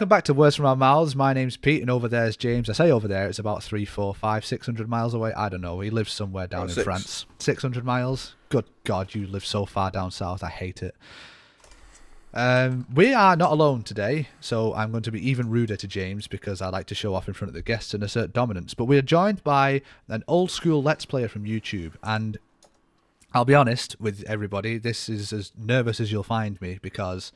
welcome back to Words From Our Mouths. My name's Pete, and over there's James. I say over there, it's about 3, 4, 5, 600 miles away. I don't know. He lives somewhere down in France. 600 miles? Good God, you live so far down south. I hate it. We are not alone today, so I'm going to be even ruder to James because I like to show off in front of the guests and assert dominance. But we are joined by an old school Let's Player from YouTube, and I'll be honest with everybody, this is as nervous as you'll find me because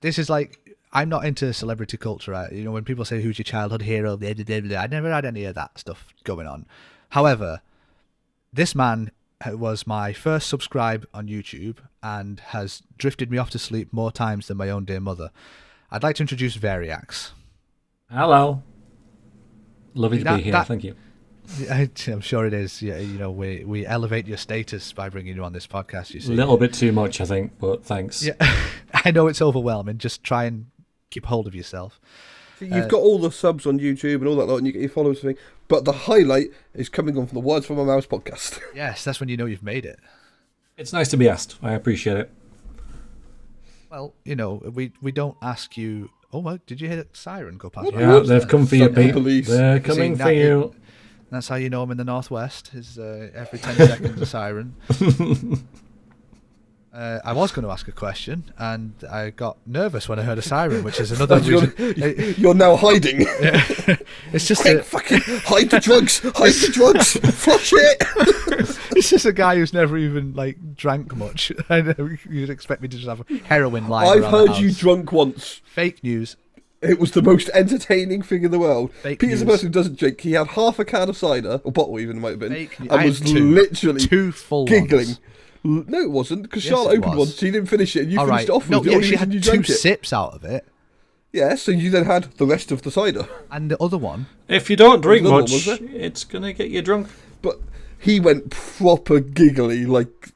this is like, I'm not into celebrity culture. You know, when people say, who's your childhood hero, I never had any of that stuff going on. However, this man was my first subscribe on YouTube and has drifted me off to sleep more times than my own dear mother. I'd like to introduce Veriax. Hello. Lovely to be here, thank you. I'm sure it is. Yeah, you know, we elevate your status by bringing you on this podcast, you see. A little bit too much, I think, but thanks. Yeah, I know it's overwhelming. Just try and keep hold of yourself. So you've got all the subs on YouTube and all that lot, and you get your followers and everything, but the highlight is coming on from the Words From Our Mouths podcast. Yes, that's when you know you've made it. It's nice to be asked. I appreciate it. Well, you know, we don't ask you... Oh, well, did you hear a siren go past? Yeah, they've come for you, Pete. They're coming for you. That's how you know I'm in the Northwest, is every 10 seconds a siren. I was going to ask a question, and I got nervous when I heard a siren, which is another reason... You're now hiding. Yeah. It's just fucking hide the drugs! Hide the drugs! Flush it! It's just a guy who's never even, like, drank much. I know you'd expect me to just have a heroin lying I've heard you drunk once. Fake news. It was the most entertaining thing in the world. Peter's a person who doesn't drink. He had half a can of cider, or bottle even it might have been, and was literally two full giggling. Ones. No, it wasn't, because Charlotte opened one, she didn't finish it, and you finished it off with no, she had two sips out of it. Yeah, so you then had the rest of the cider. And the other one... If you don't drink much, it's going to get you drunk. But he went proper giggly, like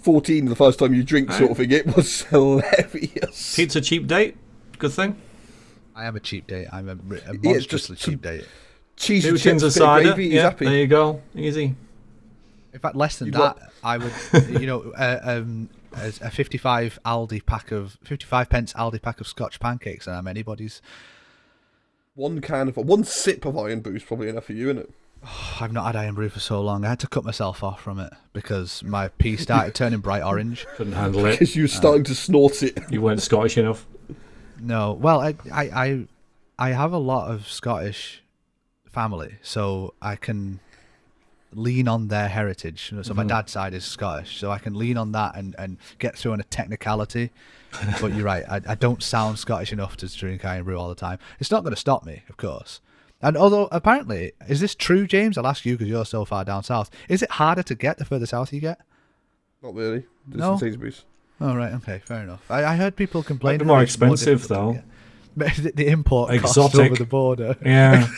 14 the first time you drink sort of thing. It was hilarious. Pete's a cheap date. Good thing. I am a cheap date. I'm a monstrously cheap date. Cheese 2 and tins chips, of cider. gravy, Yeah, happy. there you go. Easy. In fact, less than I would, you know, a 55 Aldi pack of 55 pence Aldi pack of Scotch pancakes, and I'm anybody's. One sip of Iron Brew is probably enough for you, isn't it? Oh, I've not had Iron Brew for so long. I had to cut myself off from it because my pee started turning bright orange. Couldn't handle it because you were starting to snort it. You weren't Scottish enough. No, well, I have a lot of Scottish family, so I can lean on their heritage. So my dad's side is Scottish, so I can lean on that and get through on a technicality. But you're right, I don't sound Scottish enough to drink Iron Brew all the time. It's not going to stop me, of course. And although apparently, is this true, James? I'll ask you because you're so far down south. Is it harder to get the further south you get? Not really. No. Sainsbury's. Oh right, okay, fair enough. I heard people complain. Might be more expensive though. The import Exotic. cost over the border. Yeah.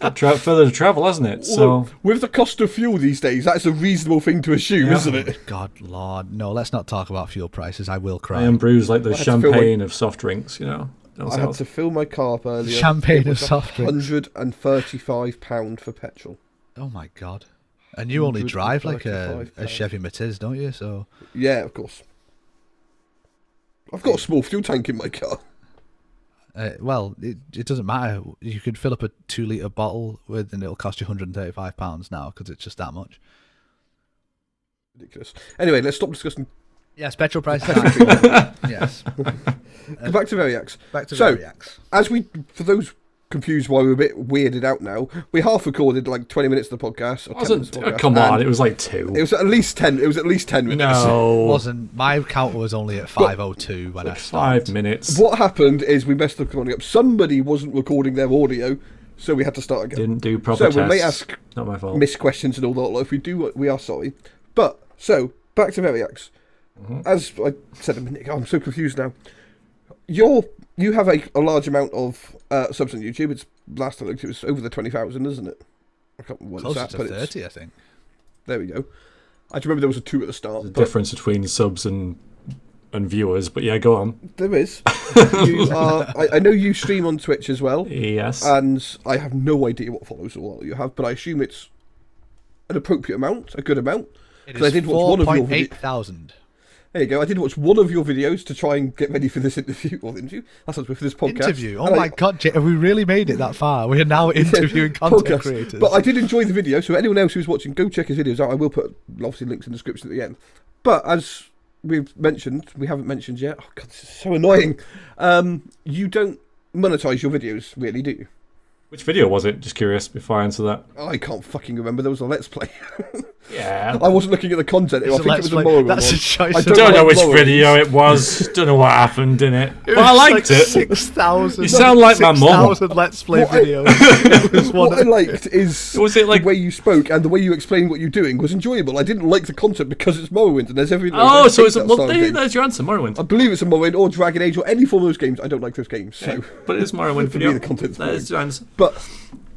It's got further to travel, hasn't it? So with the cost of fuel these days, that's a reasonable thing to assume, isn't it? God, Lord, no. Let's not talk about fuel prices. I will cry. Iron Brew's like the champagne of soft drinks, you know. I had to fill my car up earlier. Champagne of soft drinks. £135 for petrol. Oh my God! And you only drive like a Chevy Matiz, don't you? So yeah, of course. I've got a small fuel tank in my car. Well, it doesn't matter. You could fill up a 2-litre bottle with, and it'll cost you £135 now because it's just that much. Ridiculous. Anyway, let's stop discussing. Yes, petrol prices. Yes. Go back to Veriax. Veriax. As for those confused why we're a bit weirded out now, we half recorded like 20 minutes of the podcast. Come on, it was like 2. It was at least 10. It was at least 10 minutes. No, it wasn't. My counter was only at 5:02 when I started. 5 minutes. What happened is we messed the recording up. Somebody wasn't recording their audio, so we had to start again. Didn't do proper tests. So we may ask not my fault. Missed questions and all that. If we do, we are sorry. But so back to Veriax. As I said a minute ago, I'm so confused now. You have a large amount of subs on YouTube. It's last I looked, it was over the 20,000, isn't it? I can't remember what it's at, to 30, I think. There we go. I just remember there was a 2 at the start. The difference between subs and viewers, but yeah, go on. There is. I know you stream on Twitch as well. Yes. And I have no idea what followers or what you have, but I assume it's an appropriate amount, a good amount. It is 4.8 thousand. There you go. I did watch one of your videos to try and get ready for this interview. Or interview? That's for this podcast. Interview? Oh my God, have we really made it that far? We are now interviewing content creators. But I did enjoy the video, so anyone else who's watching, go check his videos out. I will put, obviously, links in the description at the end. But as we haven't mentioned yet. Oh God, this is so annoying. You don't monetize your videos, really, do you? Which video was it? Just curious before I answer that. I can't fucking remember. There was a Let's Play. Yeah. I wasn't looking at the content. I think it was a Morrowind That's one. a choice. I don't know which video it was. Don't know what happened in it. But I liked it. 6,000. You sound like my mum. 6,000 Let's Play videos. It was one What I liked is Was it like the way you spoke and the way you explained what you're doing was enjoyable. I didn't like the concept because it's Morrowind and there's everything. Oh, so it's there's your answer, Morrowind. I believe it's a Morrowind or Dragon Age or any form of those games. I don't like those games. So, But it is Morrowind for me, video. the content's That is your answer. But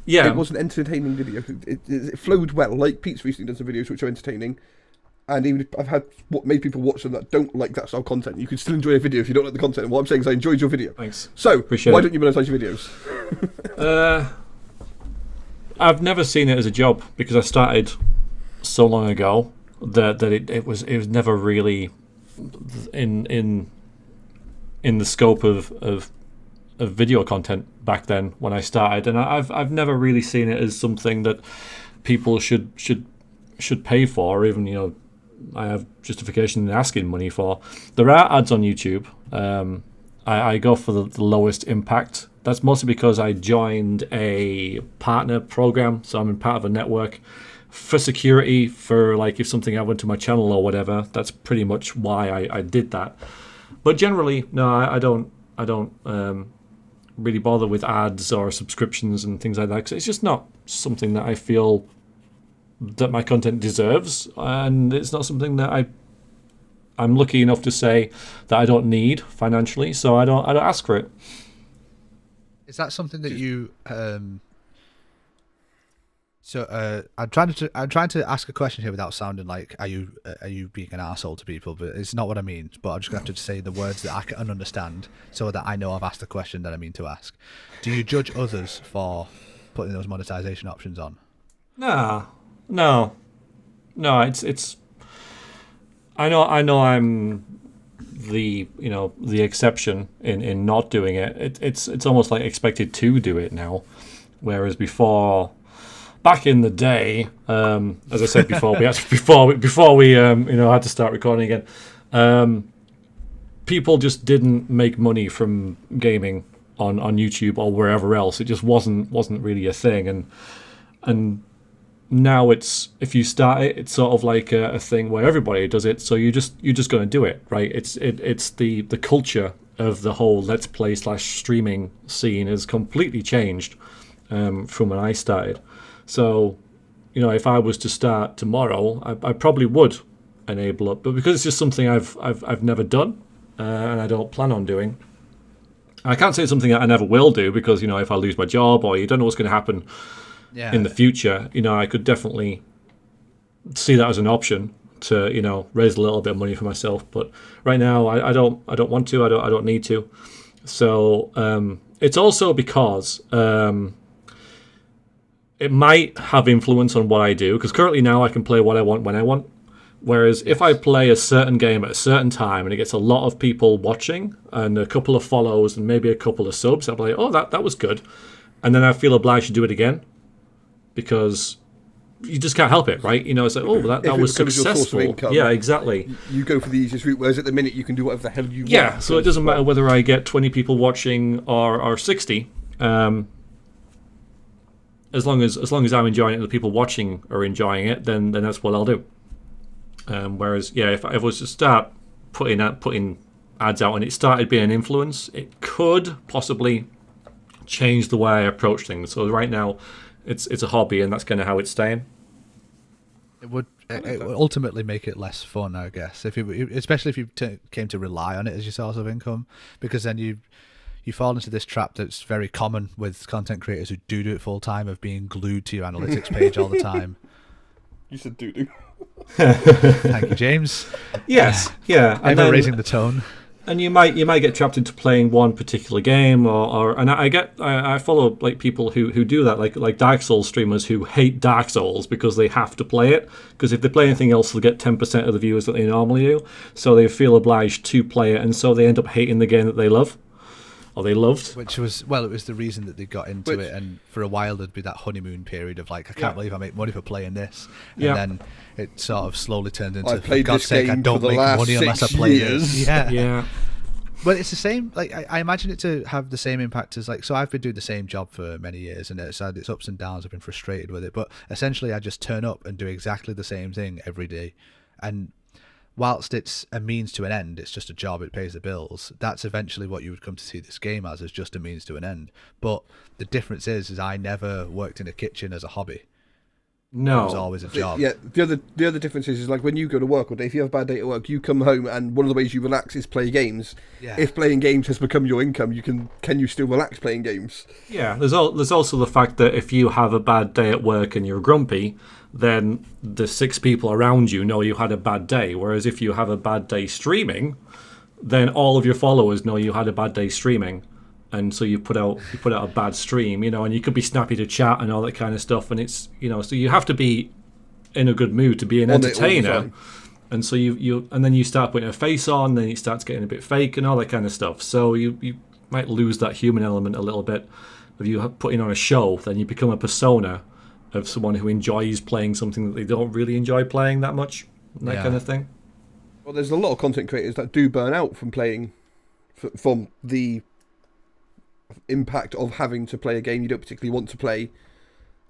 Yeah. it was an entertaining video. It flowed well. Like Pete's recently done some videos which are entertaining. And even if I've had what made people watch them that don't like that style of content, you can still enjoy a video if you don't like the content. And what I'm saying is I enjoyed your video. Thanks. So, Appreciate why it. don't you monetize your videos? I've never seen it as a job because I started so long ago that it was never really in the scope of video content back then when I started, and I've never really seen it as something that people should pay for, or even I have justification in asking money for. There are ads on YouTube. I go for the lowest impact. That's mostly because I joined a partner program, so I'm in part of a network for security, for like if something happened to my channel or whatever. That's pretty much why I did that. But generally, no, I don't really bother with ads or subscriptions and things like that, 'cause it's just not something that I feel that my content deserves, and it's not something that I'm lucky enough to say that I don't need financially, so I don't ask for it. Is that something that you? I'm trying to ask a question here without sounding like are you being an arsehole to people, but it's not what I mean. But I'm just going to have to say the words that I can understand so that I know I've asked the question that I mean to ask. Do you judge others for putting those monetization options on? No. It's. I know. I'm the exception in not doing it. It's almost like expected to do it now, whereas before, back in the day, as I said before, before we had to start recording again, people just didn't make money from gaming on YouTube or wherever else. It just wasn't really a thing, and now it's, if you start it, it's sort of like a thing where everybody does it, so you're just going to do it, right? It's the culture of the whole Let's Play / streaming scene has completely changed from when I started. So, if I was to start tomorrow, I probably would enable it, but because it's just something I've never done and I don't plan on doing. I can't say it's something that I never will do, because if I lose my job or you don't know what's going to happen in the future, I could definitely see that as an option to raise a little bit of money for myself. But right now, I don't want to. I don't need to. So it's also because it might have influence on what I do, because currently now I can play what I want when I want. Whereas if I play a certain game at a certain time and it gets a lot of people watching and a couple of follows and maybe a couple of subs, I'll be like, oh, that was good. And then I feel obliged to do it again, because you just can't help it, right? It's like, oh, that was successful. Income, yeah, exactly. You go for the easiest route, whereas at the minute you can do whatever the hell you want. Yeah, so it doesn't matter whether I get 20 people watching or 60. As long as I'm enjoying it and the people watching are enjoying it, then that's what I'll do. Whereas, if I was to start putting ads out and it started being an influence, it could possibly change the way I approach things. So right now, it's a hobby, and that's kind of how it's staying. It would ultimately make it less fun, I guess, especially if you came to rely on it as your source of income, because then you fall into this trap that's very common with content creators who do it full time, of being glued to your analytics page all the time. You said doo-doo. Thank you, James. Yes, yeah. Ever raising the tone. And you might get trapped into playing one particular game, and I follow like people who do that, like Dark Souls streamers who hate Dark Souls because they have to play it, because if they play anything else they'll get 10% of the viewers that they normally do, so they feel obliged to play it, and so they end up hating the game that they love or they loved. Which was, well, it was the reason that they got into it, and for a while there'd be that honeymoon period of like, I can't believe I make money for playing this, and then it sort of slowly turned into, for God's sake, I don't make money unless I play this. Yeah. But it's the same, like, I imagine it to have the same impact as, like, so I've been doing the same job for many years, and it's had its ups and downs, I've been frustrated with it, but essentially I just turn up and do exactly the same thing every day, and whilst it's a means to an end, it's just a job, it pays the bills, that's eventually what you would come to see this game as just a means to an end. But the difference is I never worked in a kitchen as a hobby. No. It was always a job. Yeah, the other difference is like when you go to work all day, if you have a bad day at work, you come home and one of the ways you relax is play games. Yeah. If playing games has become your income, can you still relax playing games? Yeah, there's also the fact that if you have a bad day at work and you're grumpy, then the 6 people around you know you had a bad day. Whereas if you have a bad day streaming, then all of your followers know you had a bad day streaming, and so you put out a bad stream, and you could be snappy to chat and all that kind of stuff. And it's so you have to be in a good mood to be an entertainer. And so and then you start putting a face on, then it starts getting a bit fake and all that kind of stuff. So you might lose that human element a little bit of you putting on a show. Then you become a persona of someone who enjoys playing something that they don't really enjoy playing that much, that kind of thing. Well, there's a lot of content creators that do burn out from playing, from the impact of having to play a game you don't particularly want to play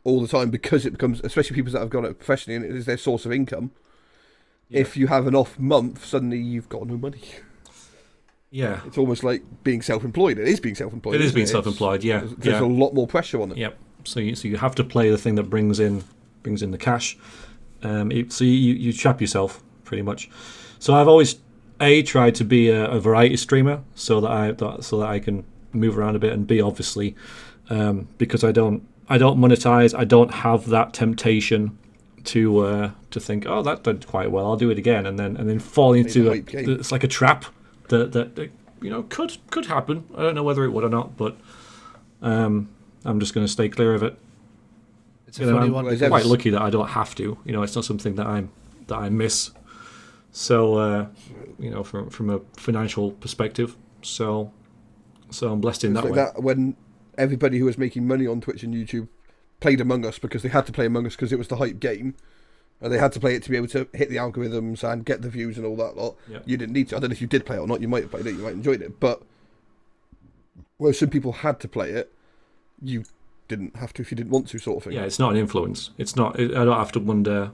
all the time, because it becomes, especially people that have got it professionally and it is their source of income. Yeah. If you have an off month, suddenly you've got no money. Yeah. It's almost like being self-employed. It is being self-employed. It is being self-employed, yeah. There's a lot more pressure on it. Yep. So you have to play the thing that brings in the cash. So you trap yourself pretty much. So I've always tried to be a variety streamer so that I can move around a bit, and B, obviously, because I don't monetize, I don't have that temptation to think, oh, that did quite well, I'll do it again, and then fall into it's like a trap that could happen. I don't know whether it would or not, but I'm just going to stay clear of it. It's a funny one. I'm quite lucky that I don't have to. It's not something that I miss. So from a financial perspective, so I'm blessed in that way. That when everybody who was making money on Twitch and YouTube played Among Us because they had to play Among Us because it was the hype game, and they had to play it to be able to hit the algorithms and get the views and all that lot. Yep. You didn't need to. I don't know if you did play it or not. You might have played it. You might have enjoyed it. But where some people had to play it, you didn't have to if you didn't want to, sort of thing. Yeah, it's not an influence. It's not. I don't have to wonder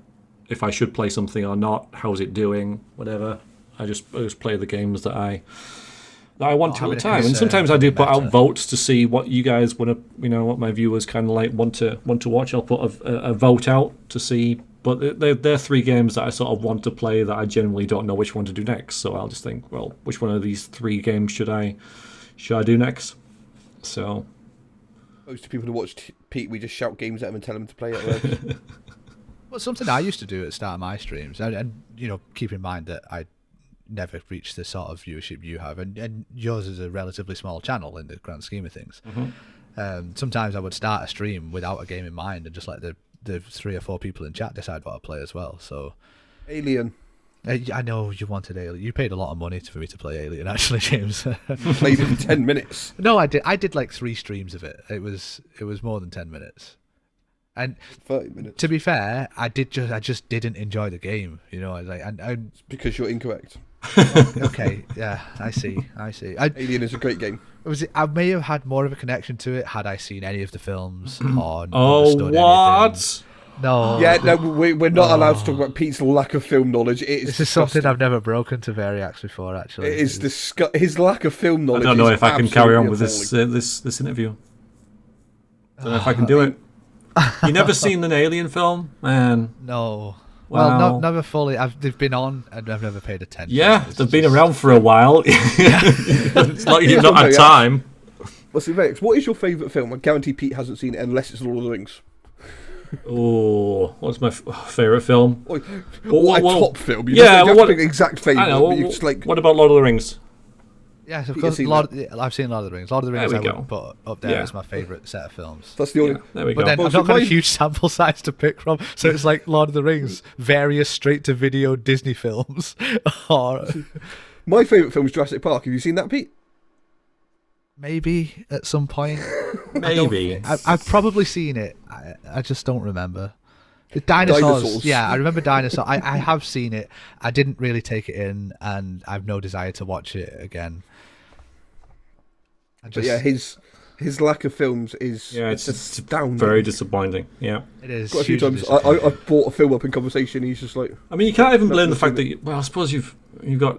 if I should play something or not. How's it doing? Whatever. I just play the games that I want to at the time. And sometimes I do put out votes to see what you guys want to, what my viewers kind of like want to watch. I'll put a vote out to see. But they're 3 games that I sort of want to play that I generally don't know which one to do next. So I'll just think, well, which one of these 3 games should I do next? So most people who watch Pete, we just shout games at him and tell him to play it. Well, something I used to do at the start of my streams, and keep in mind that I never reached the sort of viewership you have, and yours is a relatively small channel in the grand scheme of things. Mm-hmm. Sometimes I would start a stream without a game in mind and just let the 3 or 4 people in chat decide what I play as well. So Alien. I know you wanted Alien. You paid a lot of money for me to play Alien, actually, James. Played it in 10 minutes. No, I did like 3 streams of it. It was more than 10 minutes. And 30 minutes. To be fair, I just didn't enjoy the game. I was like, and it's because you're incorrect. Okay, yeah, I see. Alien is a great game. I may have had more of a connection to it had I seen any of the films or understood anything. No. Yeah, no, we're not allowed to talk about Pete's lack of film knowledge. This is something I've never broken to Veriax before, actually. It is his lack of film knowledge. I don't know if I can carry on with this interview. I don't know if I can do it. You never seen an Alien film, man? No. Wow. Well, never fully. They've been on, and I've never paid attention. Yeah, they've been around for a while. It's like you've not had time. Well, see, Vex, what is your favourite film? I guarantee Pete hasn't seen it unless it's Lord of the Rings. Oh, what's my favourite film? What top film? You pick exact favourite. What about Lord of the Rings? Yes, of You course. seen I've seen Lord of the Rings. Lord of the Rings There I we would put up there Yeah. as my favourite set of films. That's the only. There we But go. then Well, I've not got a mine- huge sample size to pick from, so it's like Lord of the Rings, various straight-to-video Disney films, or My favourite film is Jurassic Park. Have you seen that, Pete? maybe at some point. Maybe. I've probably seen it. I just don't remember. The dinosaurs. Yeah, I remember dinosaurs. I have seen it. I didn't really take it in, and I've no desire to watch it again. But yeah, his lack of films is It's astounding. very disappointing. Yeah. It is. Quite a few hugely times disappointing. I've brought a film up in conversation. He's just like, I mean, you can't even blame the Nothing fact that. Well, I suppose you've got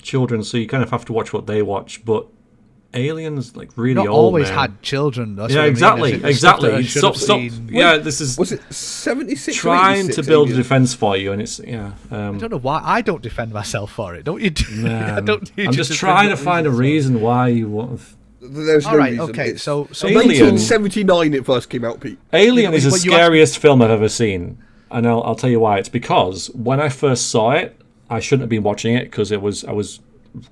children, so you kind of have to watch what they watch. But Aliens, like really Not old. always man. had children. That's Yeah, what I mean. exactly, It's stuff that I exactly. should have Stop. seen. Yeah, this is was it 76? or trying 86 to build a Aliens? defense for you, and it's I don't know why I don't defend myself for it. Don't you? I Man, don't need I'm you just to trying to defend find a yourself. reason why you want. There's no All right. reason. Okay. It's So Alien. 1979 it first came out, Pete. Alien is the But you asked- scariest film I've ever seen, and I'll tell you why. It's because when I first saw it, I shouldn't have been watching it because I was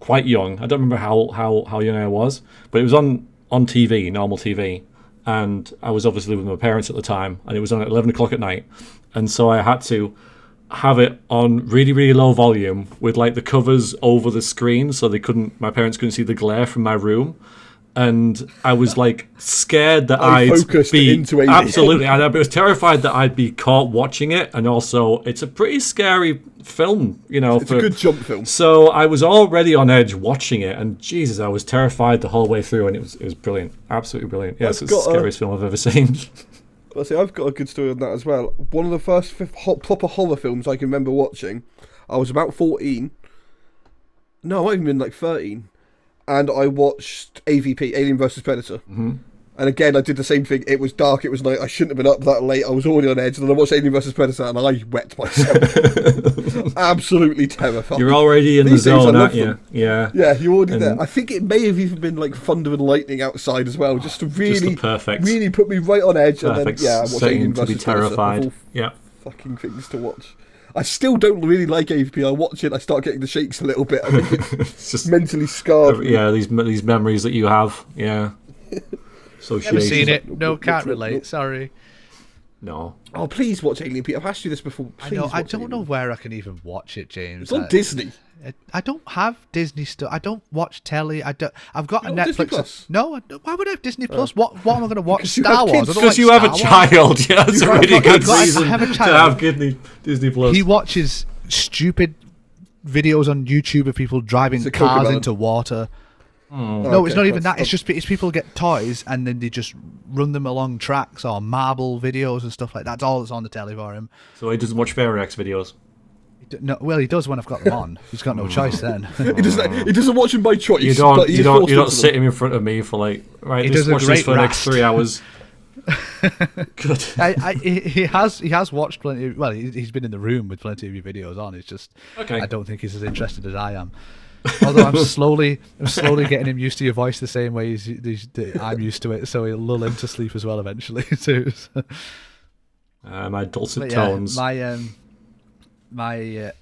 quite young. I don't remember how young I was, but it was on TV, normal TV, and I was obviously with my parents at the time, and it was on at 11 o'clock at night, and so I had to have it on really, really low volume with like the covers over the screen so my parents couldn't see the glare from my room. And I was like scared that I I'd focused be into Alien. absolutely, and I was terrified that I'd be caught watching it. And also, it's a pretty scary film, It's a good jump film. So I was already on edge watching it, and Jesus, I was terrified the whole way through, and it was brilliant, absolutely brilliant. Yes, it's the scariest film I've ever seen. I've got a good story on that as well. One of the first proper horror films I can remember watching, I was about 14. No, I might have been like 13. And I watched AVP, Alien vs Predator. Mm-hmm. And again, I did the same thing. It was dark, it was night, I shouldn't have been up that late, I was already on edge, and then I watched Alien vs Predator and I wet myself. Absolutely terrified. You're already in These the days I zone, love aren't you? them. Yeah. Yeah, you're already And- there. I think it may have even been like thunder and lightning outside as well, just to really, perfect- really put me right on edge. Perfect And then, I watched setting Alien to be vs Predator, of terrified. all Yeah. fucking things to watch. I still don't really like AVP. I watch it, I start getting the shakes a little bit. I think it's It's just mentally scarred. yeah, these memories that you have. Yeah. So Never shady. seen it. No, Nope, can't nope, relate. nope. Sorry. No. Oh, please watch Alien, Pete. I've asked you this before. I Please know. I watch don't know Alien. where I can even watch it, James. It's on Disney. I don't have Disney stuff. I don't watch telly. I've got a You don't have Disney Netflix. Plus? No, why would I have Disney Plus? What am I going to watch? Because you Star have Wars. kids. I don't Because like you have a Star Wars. child. Yeah, that's a really I've good got- I reason have a to child. have Disney Plus. He watches stupid videos on YouTube of people driving It's a cars Cocomelon. into water. Hmm. No, it's Okay, not even that. that's- It's people get toys and then they just run them along tracks or marble videos and stuff like that. That's all that's on the telly for him. So he doesn't watch Veriax videos. No, well, he does when I've got them on. He's got no choice then. He doesn't watch him by choice. You but don't he's you don't forced you don't into sit them. him in front of me for like right. He Let's does a watch this great for the next rast. 3 hours. Good. He has watched plenty. Well, he's been in the room with plenty of your videos on. It's just Okay. I don't think he's as interested as I am. Although I'm slowly getting him used to your voice the same way I'm used to it, so he'll lull him to sleep as well eventually too. So, My dulcet but yeah, tones. my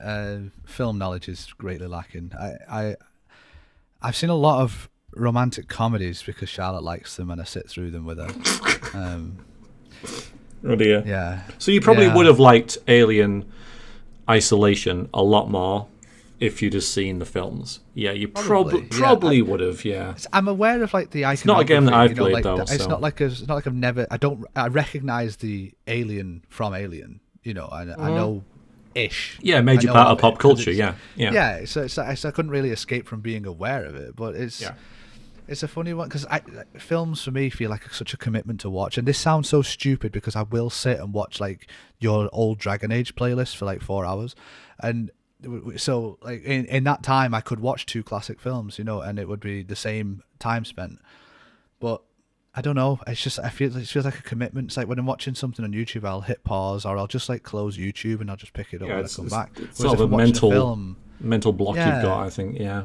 film knowledge is greatly lacking. I've seen a lot of romantic comedies because Charlotte likes them and I sit through them with her. Oh dear. Yeah. So you probably Yeah. would have liked Alien Isolation a lot more if you'd have seen the films. Yeah, you Probably, probably yeah. would have. Yeah. I'm aware of like the iconography. not a game that I've you know, played, like, though, It's so- not like I've never. I recognize the alien from Alien. You know, I know ish. Yeah, major I know part of it, pop 'cause culture. it's- Yeah. Yeah, so I couldn't really escape from being aware of it, but it's Yeah. it's a funny one because films for me feel like such a commitment to watch, and this sounds so stupid because I will sit and watch like your old Dragon Age playlist for like 4 hours, and so like in that time I could watch 2 classic films, you know, and it would be the same time spent. But I don't know. It's just it feels like a commitment. It's like when I'm watching something on YouTube, I'll hit pause or I'll just like close YouTube and I'll just pick it up Yeah, when I it's- come it's- back. it's Whereas sort of if a I'm watching mental- film, Mental block Yeah. you've got, I think. Yeah.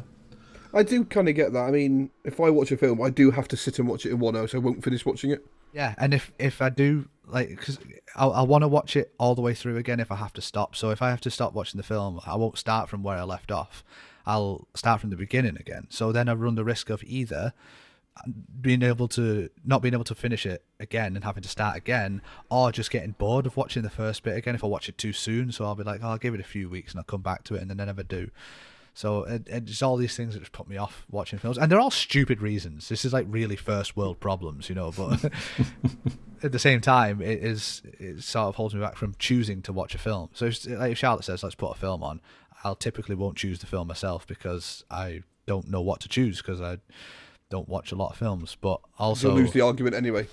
I do kind of get that. I mean, if I watch a film, I do have to sit and watch it in one hour, so I won't finish watching it. Yeah, and if I do like, because I want to watch it all the way through again if I have to stop. So if I have to stop watching the film, I won't start from where I left off. I'll start from the beginning again. So then I run the risk of either being able to not being able to finish it again and having to start again, or just getting bored of watching the first bit again if I watch it too soon. So I'll be like, oh, I'll give it a few weeks and I'll come back to it, and then I never do. So it's all these things that just put me off watching films, and they're all stupid reasons. This is like really first world problems, you know. But at the same time, it sort of holds me back from choosing to watch a film. So if Charlotte says let's put a film on, I'll typically won't choose the film myself because I don't know what to choose because I don't watch a lot of films. But also, You'll lose the argument anyway.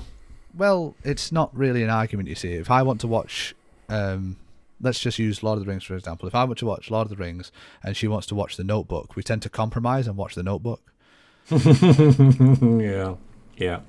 well, it's not really an argument, you see. If I want to watch, let's just use Lord of the Rings for example. If I want to watch Lord of the Rings and she wants to watch The Notebook, we tend to compromise and watch The Notebook. Yeah, yeah.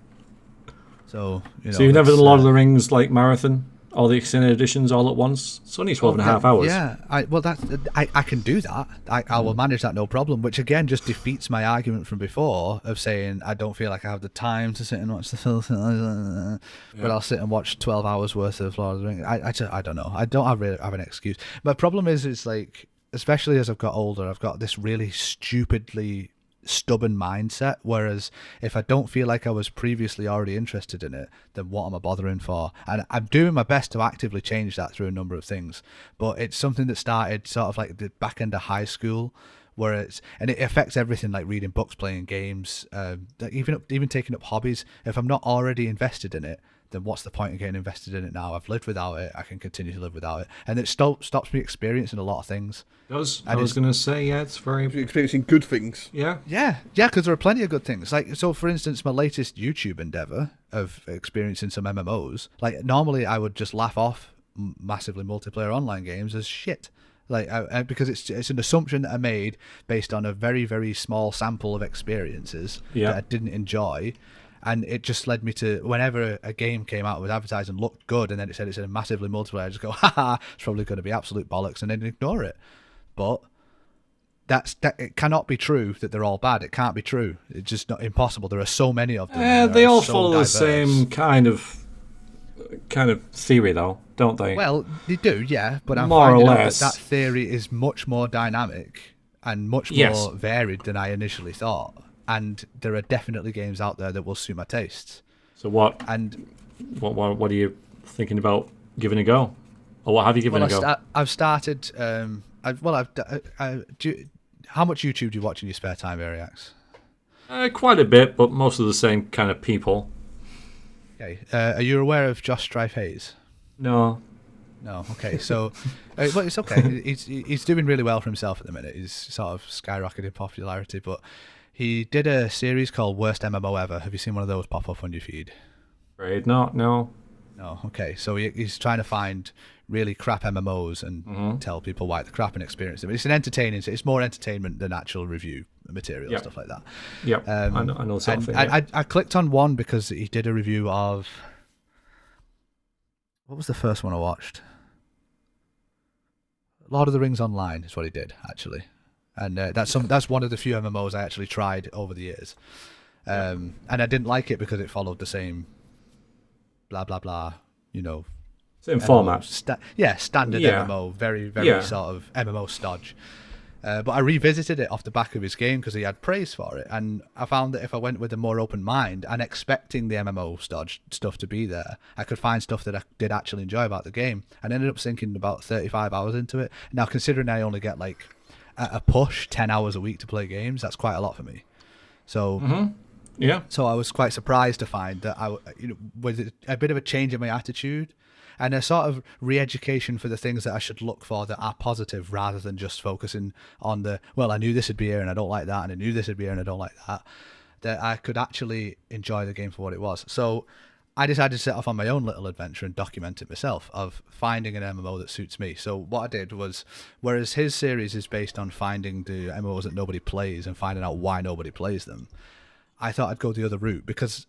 So, you know. So you've never done Lord of the Rings like marathon, all the extended editions all at once? It's only 12 and a half hours. Yeah, I can do that. I will manage that no problem, which again just defeats my argument from before of saying I don't feel like I have the time to sit and watch the film, but I'll sit and watch 12 hours worth of Lord of the Rings. I don't know. I don't really have an excuse. My problem is like, especially as I've got older, I've got this really stupidly stubborn mindset, whereas if I don't feel like I was previously already interested in it, then what am I bothering for? And I'm doing my best to actively change that through a number of things, but it's something that started sort of like the back end of high school, where and it affects everything, like reading books, playing games, even taking up hobbies. If I'm not already invested in it, then what's the point of getting invested in it now? I've lived without it, I can continue to live without it, and it stops me experiencing a lot of things. I was going to say, yeah, it's very... You're experiencing good things. Yeah. Yeah, because there are plenty of good things. Like, so for instance, my latest YouTube endeavor of experiencing some MMOs, like normally I would just laugh off massively multiplayer online games as shit. Like, because it's an assumption that I made based on a very, very small sample of experiences that I didn't enjoy. And it just led me to, whenever a game came out with advertising looked good and then it said it's a massively multiplayer, I just go, haha, it's probably going to be absolute bollocks, and then ignore it. But it cannot be true that they're all bad. It can't be true. It's just not impossible. There are so many of them. They all so follow diverse. the same kind of theory, though, don't they? Well, they do, yeah. But I'm more or finding out less that theory is much more dynamic and much more varied than I initially thought. And there are definitely games out there that will suit my tastes. So what? And what are you thinking about giving a go, or what have you given a go? I've started. How much YouTube do you watch in your spare time, Veriax? Quite a bit, but most of the same kind of people. Okay. Are you aware of Josh Strife Hayes? No. No. Okay. So, well, it's okay. He's doing really well for himself at the minute. He's sort of skyrocketed in popularity, but he did a series called Worst MMO Ever. Have you seen one of those pop up on your feed? Right. No. No. Okay. So he's trying to find really crap MMOs and tell people why they're crap and experience them. It's it's more entertainment than actual review material, stuff like that. Yeah. I know something. I clicked on one because he did a review of, what was the first one I watched? Lord of the Rings Online is what he did, actually. And that's one of the few MMOs I actually tried over the years. And I didn't like it because it followed the same blah, blah, blah, you know. Same format. Standard MMO, very, very sort of MMO stodge. But I revisited it off the back of his game because he had praise for it. And I found that if I went with a more open mind and expecting the MMO stodge stuff to be there, I could find stuff that I did actually enjoy about the game. And ended up sinking about 35 hours into it. Now, considering I only get like a push 10 hours a week to play games, that's quite a lot for me. So so I was quite surprised to find that with a bit of a change in my attitude and a sort of re-education for the things that I should look for that are positive, rather than just focusing on I knew this would be here and I don't like that, and I knew this would be here and I don't like that I could actually enjoy the game for what it was. So I decided to set off on my own little adventure and document it myself, of finding an MMO that suits me. So what I did was, whereas his series is based on finding the MMOs that nobody plays and finding out why nobody plays them, I thought I'd go the other route, because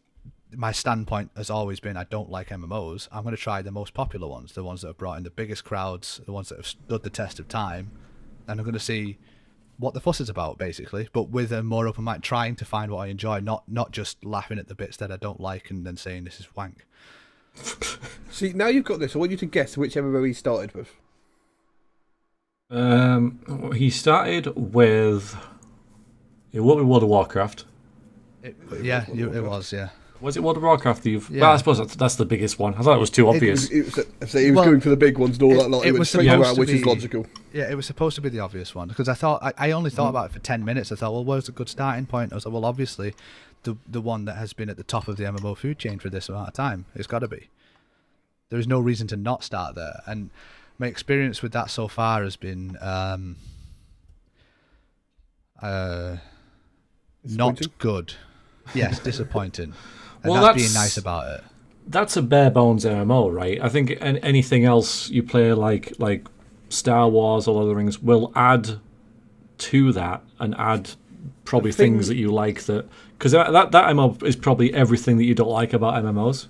my standpoint has always been I don't like MMOs. I'm going to try the most popular ones, the ones that have brought in the biggest crowds, the ones that have stood the test of time, and I'm going to see what the fuss is about, basically, but with a more open mind, trying to find what I enjoy, not just laughing at the bits that I don't like and then saying this is wank. See, now you've got this. I want you to guess which MMO he started with. He started with World of Warcraft. It was, yeah. Was it World of Warcraft? Yeah. Well, I suppose that's the biggest one. I thought it was too obvious. He was going for the big ones and all that lot. He went straight around, which is logical. Yeah, it was supposed to be the obvious one because I only thought about it for 10 minutes. I thought, well, where's a good starting point? I was like, well, obviously, the one that has been at the top of the MMO food chain for this amount of time. It's got to be. There is no reason to not start there. And my experience with that so far has been not good. Yes, disappointing. And Well, that's being nice about it. That's a bare bones MMO, right? I think anything else you play like Star Wars or Lord of the Rings will add to that and add probably things that you like, that because that MMO is probably everything that you don't like about MMOs.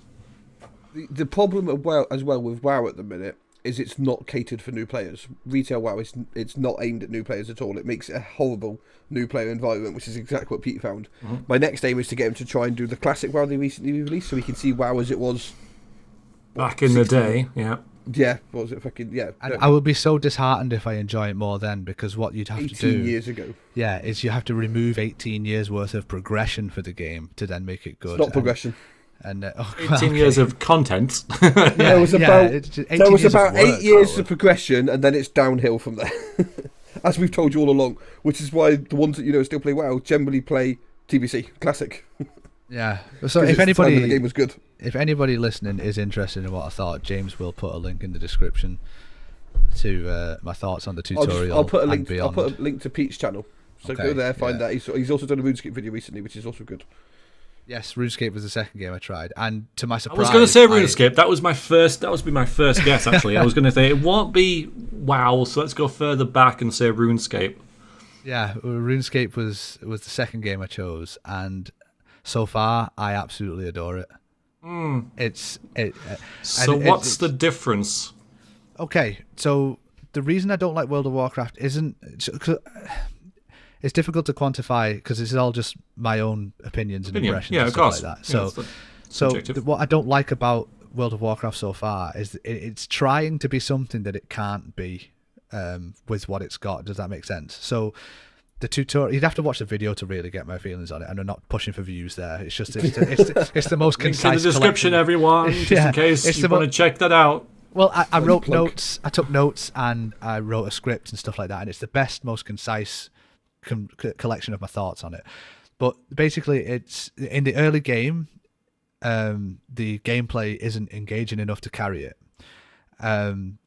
The problem as well with WoW at the minute is it's not catered for new players. Retail WoW it's not aimed at new players at all. It makes it a horrible new player environment, which is exactly what Pete found. Mm-hmm. My next aim is to get him to try and do the classic WoW they recently released, so we can see WoW as it was back in the day. Yeah. Yeah, what was it fucking yeah? And I would be so disheartened if I enjoy it more then, because what you'd have to do 18 years ago. Yeah, is you have to remove 18 years worth of progression for the game to then make it good. It's not progression. And 18 years of content. There was about 8 years of progression, and then it's downhill from there. As we've told you all along, which is why the ones that you know still play WoW generally play TBC Classic. Yeah. So if anybody, the game was good. If anybody listening is interested in what I thought, James will put a link in the description to my thoughts on the tutorial. I'll put a link. I'll put a link to Pete's channel. So go there, find that. He's also done a RuneScape video recently, which is also good. Yes, RuneScape was the second game I tried, and to my surprise, I was going to say RuneScape. That was my first. That was my first guess. Actually, I was going to say it won't be WoW, so let's go further back and say RuneScape. Yeah, RuneScape was the second game I chose, and so far I absolutely adore it. So what's the difference? Okay, so the reason I don't like World of Warcraft isn't. It's difficult to quantify because this is all just my own opinions and impressions and stuff like that. So what I don't like about World of Warcraft so far is it's trying to be something that it can't be with what it's got. Does that make sense? So the tutorial, you'd have to watch the video to really get my feelings on it, and I'm not pushing for views there. It's just it's the most concise. Link in the description, everyone, just in case you want to check that out. Well, I wrote notes. I took notes and I wrote a script and stuff like that, and it's the best, most concise collection of my thoughts on it. But basically, it's in the early game, the gameplay isn't engaging enough to carry it.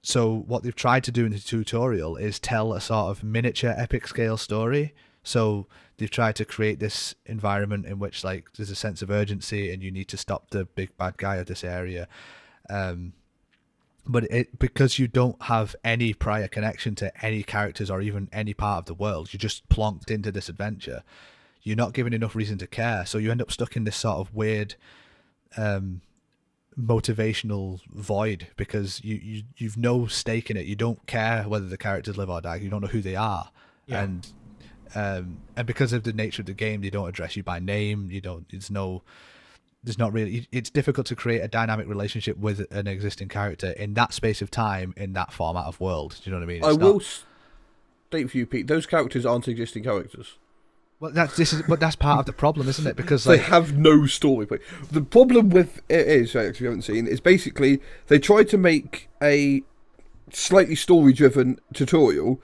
So what they've tried to do in the tutorial is tell a sort of miniature epic scale story. So they've tried to create this environment in which like there's a sense of urgency and you need to stop the big bad guy of this area. But because you don't have any prior connection to any characters or even any part of the world, you're just plonked into this adventure. You're not given enough reason to care, so you end up stuck in this sort of weird motivational void because you've no stake in it. You don't care whether the characters live or die. You don't know who they are, and because of the nature of the game, they don't address you by name. There's not really. It's difficult to create a dynamic relationship with an existing character in that space of time, in that format of world. Do you know what I mean? I will state for you, Pete. Those characters aren't existing characters. Well, that's part of the problem, isn't it? Because they have no story. The problem with it is, if you haven't seen, is basically they tried to make a slightly story-driven tutorial,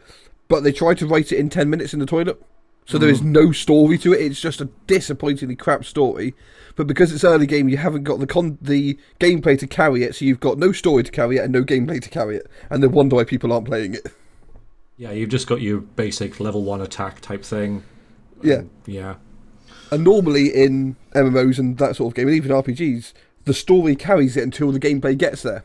but they tried to write it in 10 minutes in the toilet. So there is no story to it. It's just a disappointingly crap story. But because it's early game, you haven't got the gameplay to carry it, so you've got no story to carry it and no gameplay to carry it. And they wonder why people aren't playing it. Yeah, you've just got your basic level 1 attack type thing. Yeah. Yeah. And normally in MMOs and that sort of game, and even RPGs, the story carries it until the gameplay gets there.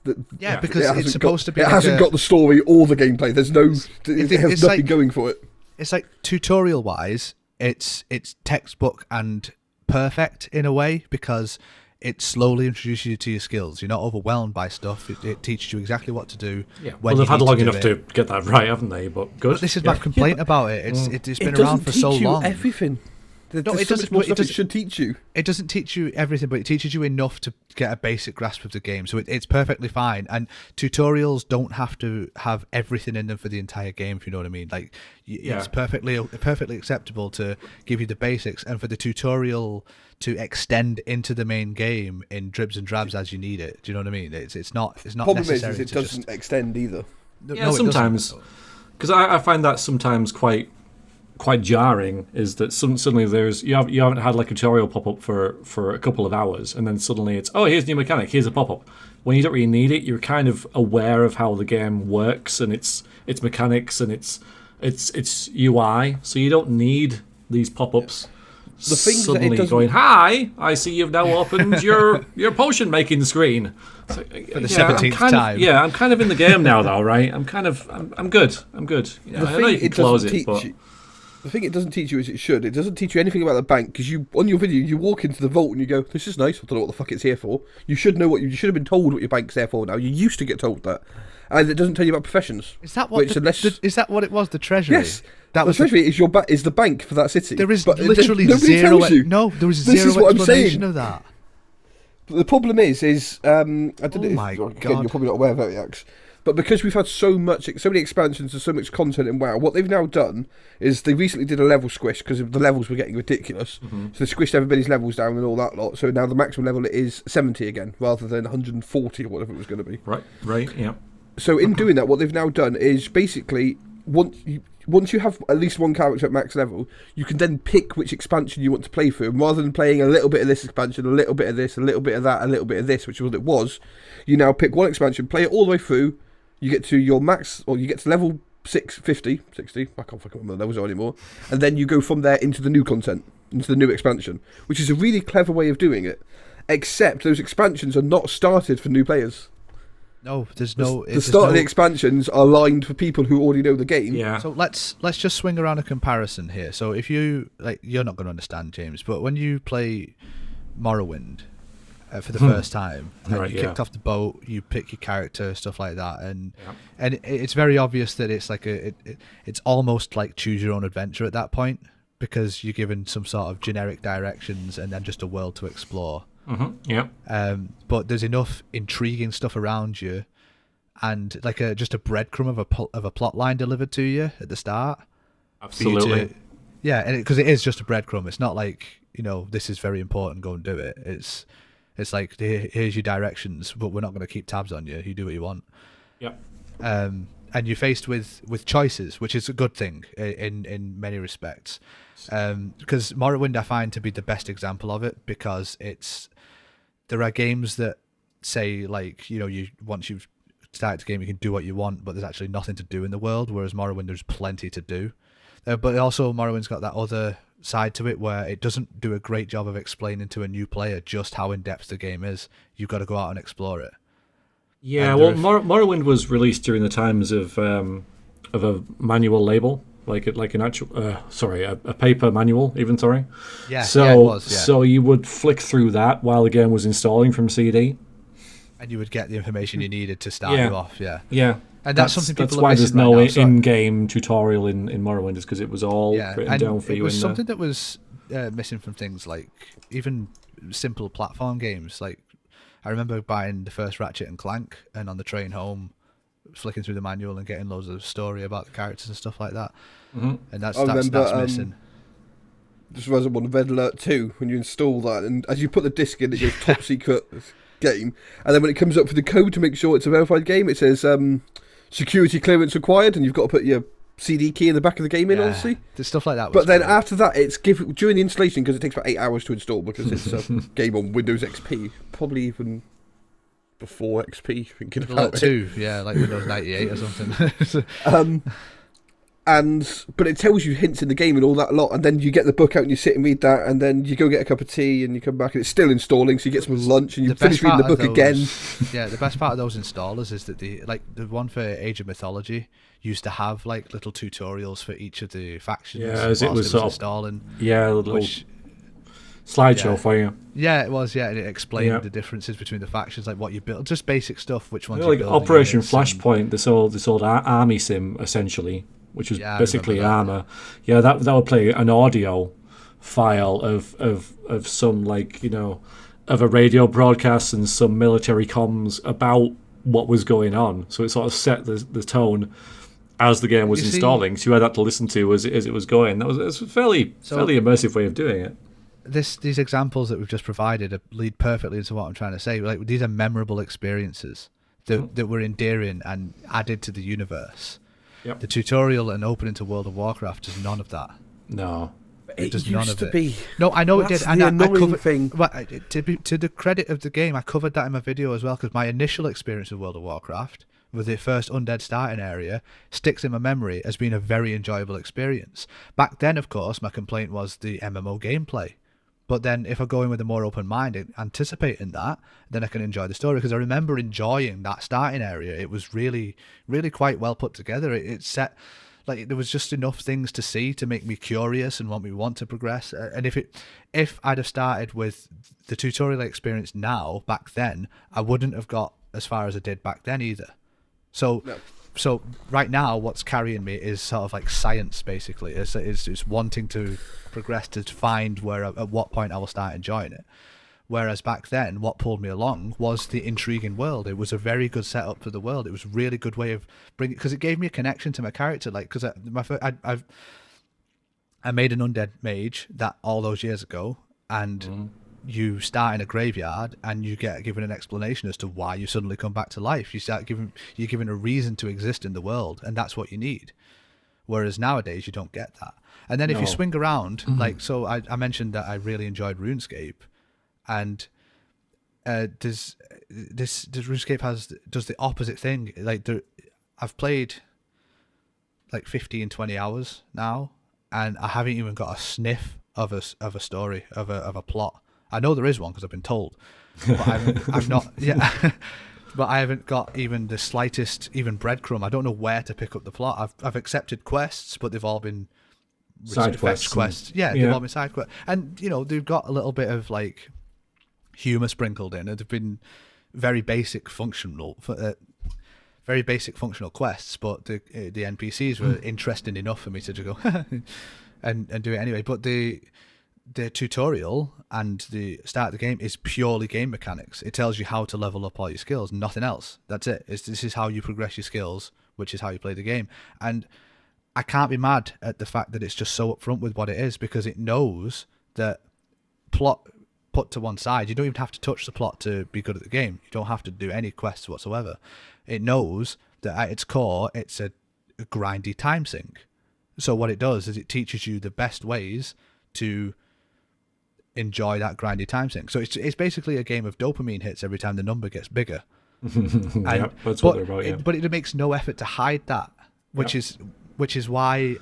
Because it's supposed to be. It hasn't got the story or the gameplay. There's no. It has nothing going for it. It's like tutorial-wise, it's textbook and perfect in a way because it slowly introduces you to your skills. You're not overwhelmed by stuff. It teaches you exactly what to do. Yeah. When Well, they've you had need long do enough it. to get that right, haven't they? But good. But this is my complaint about it. It's been It around doesn't for so teach you long. everything. There's it so doesn't- much more but it stuff it doesn't- should teach you. It doesn't teach you everything, but it teaches you enough to get a basic grasp of the game. So it's perfectly fine. And tutorials don't have to have everything in them for the entire game, if you know what I mean. Like, it's perfectly acceptable to give you the basics, and for the tutorial to extend into the main game in dribs and drabs as you need it. Do you know what I mean? It's not Problem necessary. is it to doesn't extend either. No, Yeah, it doesn't. sometimes. Because I find that sometimes quite jarring, is that suddenly you haven't had like a tutorial pop up for a couple of hours, and then suddenly it's, oh, here's a new mechanic, here's a pop up. When you don't really need it, you're kind of aware of how the game works and its mechanics and its UI, so you don't need these pop ups. The things that it Suddenly doesn't- going, hi, I see you've now opened your potion making screen. It's like, For the 17th time. I'm kind of in the game now, though, right? I'm good. You know, I know you can close it, but The thing it doesn't teach you is it should. It doesn't teach you anything about the bank, because on your video you walk into the vault and you go, "This is nice. I don't know what the fuck it's here for." You should know you should have been told what your bank's there for. Now you used to get told that, and it doesn't tell you about professions. Is that what? Is that what it was? The treasury. Yes, that the was treasury is the bank for that city. There is But literally nobody zero. tells you. No, there was This zero is what I'm explanation saying. of that. But the problem is I don't Oh know. my Again, God. you're probably not aware of Veriax, but because we've had so many expansions and so much content in WoW, what they've now done is they recently did a level squish because the levels were getting ridiculous. Mm-hmm. So they squished everybody's levels down and all that lot. So now the maximum level is 70 again, rather than 140 or whatever it was going to be. right, yeah. So in doing that, what they've now done is basically once you have at least one character at max level, you can then pick which expansion you want to play through. And rather than playing a little bit of this expansion, a little bit of this, a little bit of that, a little bit of this, which is what it was, you now pick one expansion, play it all the way through. You get to your max, or you get to level 60. I can't fucking remember the levels are anymore. And then you go from there into the new content, into the new expansion, which is a really clever way of doing it. Except those expansions are not started for new players. No, there's no. The start of the expansions are lined for people who already know the game. Yeah. So let's just swing around a comparison here. So if you're not going to understand, James, but when you play Morrowind for the first time, and you kicked off the boat, you pick your character, stuff like that, and it's very obvious that it's like it's almost like choose your own adventure at that point, because you're given some sort of generic directions and then just a world to explore. Mm-hmm. Yeah. But there's enough intriguing stuff around you, and like just a breadcrumb of a plot line delivered to you at the start. Absolutely. And because it is just a breadcrumb. It's not like, this is very important, go and do it. It's like, here's your directions, but we're not going to keep tabs on you. You do what you want. Yep. And you're faced with choices, which is a good thing in many respects. Because Morrowind I find to be the best example of it, because there are games that say, like, once you've started the game you can do what you want, but there's actually nothing to do in the world, whereas Morrowind there's plenty to do. But also Morrowind's got that other side to it where it doesn't do a great job of explaining to a new player just how in-depth the game is. You've got to go out and explore it. Yeah, well, Morrowind was released during the times of a manual label, like an actual, a paper manual, even. Sorry. Yeah. So, yeah, it was, yeah. So you would flick through that while the game was installing from CD, and you would get the information you needed to start you off. Yeah. Yeah. And that's something people that's are why missing there's no right now. in-game tutorial in Morrowind, is because it was all written down for you. It was something that was missing from things like even simple platform games. Like, I remember buying the first Ratchet and Clank, and on the train home, flicking through the manual and getting loads of story about the characters and stuff like that. Mm-hmm. And that's missing. Just reminds me of Red Alert 2, when you install that, and as you put the disc in, it goes top secret game, and then when it comes up for the code to make sure it's a verified game, it says security clearance required, and you've got to put your CD key in the back of the game in, obviously. There's stuff like that. But then after that, it's during the installation, because it takes about 8 hours to install, because it's a game on Windows XP, probably even before XP, thinking about it. 2, yeah, like Windows 98 or something. But it tells you hints in the game and all that lot, and then you get the book out and you sit and read that, and then you go get a cup of tea and you come back and it's still installing, so you get some lunch and you finish reading the book again. Yeah, the best part of those installers is that the one for Age of Mythology used to have like little tutorials for each of the factions. Yeah, as it was installing. Yeah, slideshow for you. Yeah, it was. Yeah, and it explained Yeah. the differences between the factions, like what you build, just basic stuff. Which ones? Like you build, Operation units, and- Flashpoint, this old army sim essentially, which was Yeah, I basically remember that. armor. Yeah, that would play an audio file of some, like, you know, of a radio broadcast and some military comms about what was going on. So it sort of set the tone as the game was You see- installing. So you had that to listen to as it was going. It was a fairly immersive way of doing it. These examples that we've just provided lead perfectly into what I'm trying to say. Like, these are memorable experiences that were endearing and added to the universe. Yep. The tutorial and opening to World of Warcraft does none of that. No. It does none used of to it. be. No, I know it That's did. And the I annoying covered, thing. Well, to the credit of the game, I covered that in my video as well, because my initial experience with World of Warcraft, with the first undead starting area, sticks in my memory as being a very enjoyable experience. Back then, of course, my complaint was the MMO gameplay. But then if I go in with a more open mind and anticipating that, then I can enjoy the story, because I remember enjoying that starting area. It was really, really quite well put together. It set... Like, there was just enough things to see to make me curious and want to progress. And if I'd have started with the tutorial experience now, back then, I wouldn't have got as far as I did back then either. So, No. so right now, what's carrying me is sort of like science, basically. It's wanting to progress to find at what point I will start enjoying it. Whereas back then, what pulled me along was the intriguing world. It was a very good setup for the world. It was a really good way of bringing, because it gave me a connection to my character. Like, because I made an undead mage that all those years ago, and you start in a graveyard and you get given an explanation as to why you suddenly come back to life. You're given a reason to exist in the world, and that's what you need. Whereas nowadays you don't get that. And then if you No. swing around, like, so I mentioned that I really enjoyed RuneScape. And does RuneScape does the opposite thing. Like, I've played like 15, 20 hours now, and I haven't even got a sniff of a story, of a plot. I know there is one because I've been told, but I've not. Yeah, but I haven't got even the slightest even breadcrumb. I don't know where to pick up the plot. I've accepted quests, but they've all been Side fetch quests. Yeah, they've all been side quests, and they've got a little bit of like humor sprinkled in. They've been very basic functional quests, but the NPCs were interesting enough for me to just go and do it anyway. But the tutorial and the start of the game is purely game mechanics. It tells you how to level up all your skills, nothing else. That's it. This is how you progress your skills, which is how you play the game. And I can't be mad at the fact that it's just so upfront with what it is, because it knows that plot put to one side, you don't even have to touch the plot to be good at the game. You don't have to do any quests whatsoever. It knows that at its core, it's a grindy time sink. So what it does is it teaches you the best ways to enjoy that grindy time sink. So it's basically a game of dopamine hits every time the number gets bigger. Yep, that's what they're about. Yeah. But it makes no effort to hide that, which is why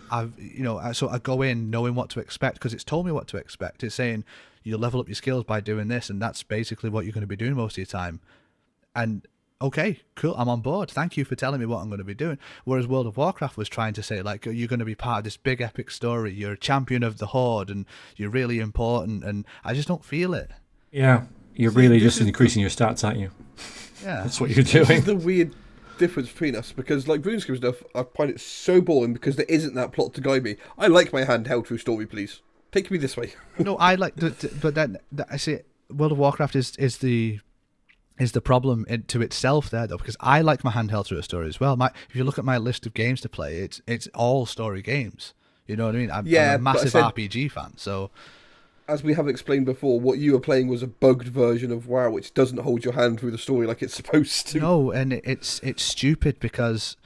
so I go in knowing what to expect, because it's told me what to expect. It's saying you level up your skills by doing this, and that's basically what you're going to be doing most of your time. And okay, cool, I'm on board. Thank you for telling me what I'm going to be doing. Whereas World of Warcraft was trying to say, like, you're going to be part of this big epic story. You're a champion of the Horde, and you're really important. And I just don't feel it. Yeah, you're really just increasing your stats, aren't you? Yeah, That's what you're This doing. is the weird difference between us, because like RuneScape stuff, I find it so boring because there isn't that plot to guide me. I like my handheld through story, please. Take me this way. No, I like, but then I see World of Warcraft is the problem to itself there, though, because I like my handheld through a story as well. If you look at my list of games to play, it's all story games. You know what I mean? I'm a but I massive said- RPG fan, so As we have explained before, what you were playing was a bugged version of WoW, which doesn't hold your hand through the story like it's supposed to. no, and it's stupid because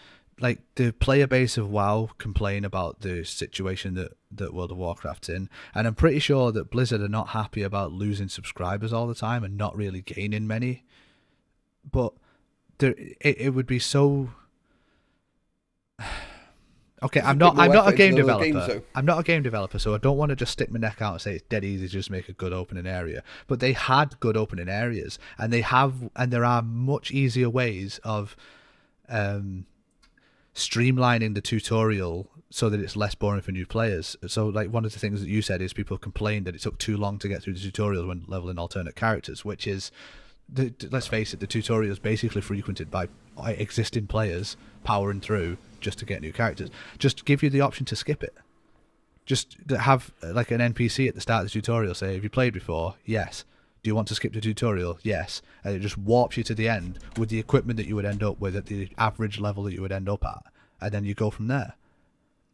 like the player base of WoW complain about the situation that World of Warcraft's in, and I'm pretty sure that Blizzard are not happy about losing subscribers all the time and not really gaining many. But it would be so. Okay, I'm not a game developer. I'm not a game developer, so I don't want to just stick my neck out and say it's dead easy to just make a good opening area. But they had good opening areas, and there are much easier ways of streamlining the tutorial so that it's less boring for new players. So like one of the things that you said is people complained that it took too long to get through the tutorials when leveling alternate characters, which is, let's face it, the tutorial is basically frequented by existing players powering through just to get new characters. Just give you the option to skip it. Just have like an NPC at the start of the tutorial say, have you played before? Yes. Do you want to skip the tutorial? Yes. And it just warps you to the end with the equipment that you would end up with at the average level that you would end up at, and then you go from there.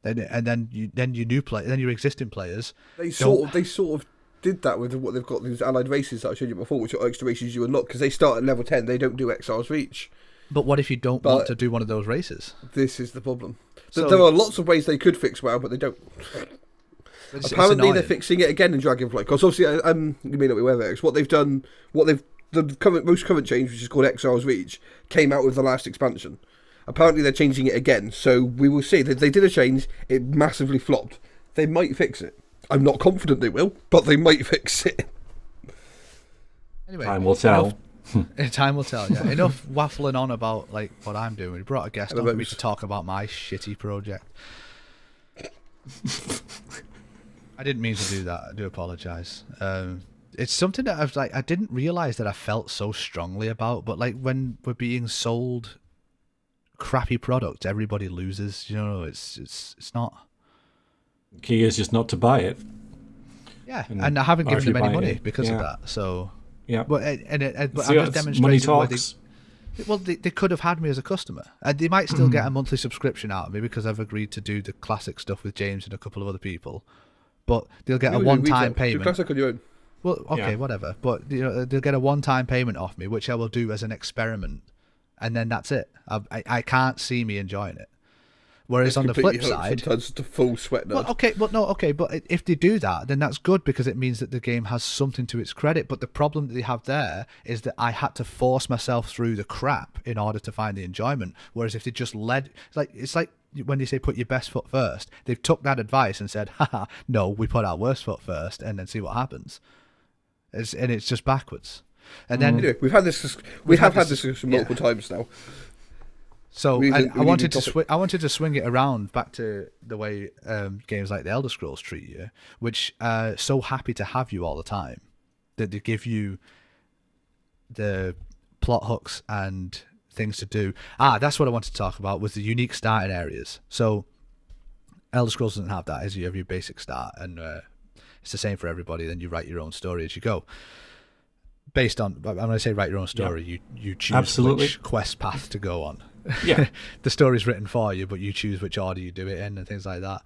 Then your existing players. They sort of did that with what they've got, these allied races that I showed you before, which are extra races you unlock, because they start at level 10. They don't do Exile's Reach. But what if you don't want to do one of those races? This is the problem. So, there are lots of ways they could fix WoW, but they don't. Apparently they're fixing it again in Dragonflight, because obviously you may not be aware of it. What they've done, the most current change, which is called Exile's Reach, came out with the last expansion. Apparently they're changing it again, so we will see. They did a change, it massively flopped. They might fix it. I'm not confident they will, but they might fix it. Anyway, time will tell. Time will tell. Yeah, enough waffling on about like what I'm doing. We brought a guest on for me to talk about my shitty project. I didn't mean to do that. I do apologise. It's something that I didn't realise that I felt so strongly about. But like when we're being sold crappy products, everybody loses. You know, it's not. The key is just not to buy it. Yeah, and I haven't given them any money because of that. So yeah, but I'm just demonstrating money talks. They could have had me as a customer, and they might still get a monthly subscription out of me because I've agreed to do the classic stuff with James and a couple of other people. But they'll get a one-time payment. Do classic on your own. Well, okay, whatever. But they'll get a one-time payment off me, which I will do as an experiment, and then that's it. I can't see me enjoying it. Whereas on the flip side, sometimes the full sweat nerd. But if they do that, then that's good because it means that the game has something to its credit. But the problem that they have there is that I had to force myself through the crap in order to find the enjoyment. Whereas if they just it's like when they say put your best foot first, they've took that advice and said, haha, no, we put our worst foot first and then see what happens. It's just backwards. And then anyway, we've had this. We have had this discussion multiple times now. So I wanted to swing it around back to the way games like the Elder Scrolls treat you, which are so happy to have you all the time that they give you the plot hooks and things to do. That's what I wanted to talk about, was the unique starting areas. So Elder Scrolls doesn't have that, as you have your basic start, and it's the same for everybody. Then you write your own story as you go. Based on, when I say write your own story, you choose which quest path to go on. Yeah, the story's written for you, but you choose which order you do it in and things like that.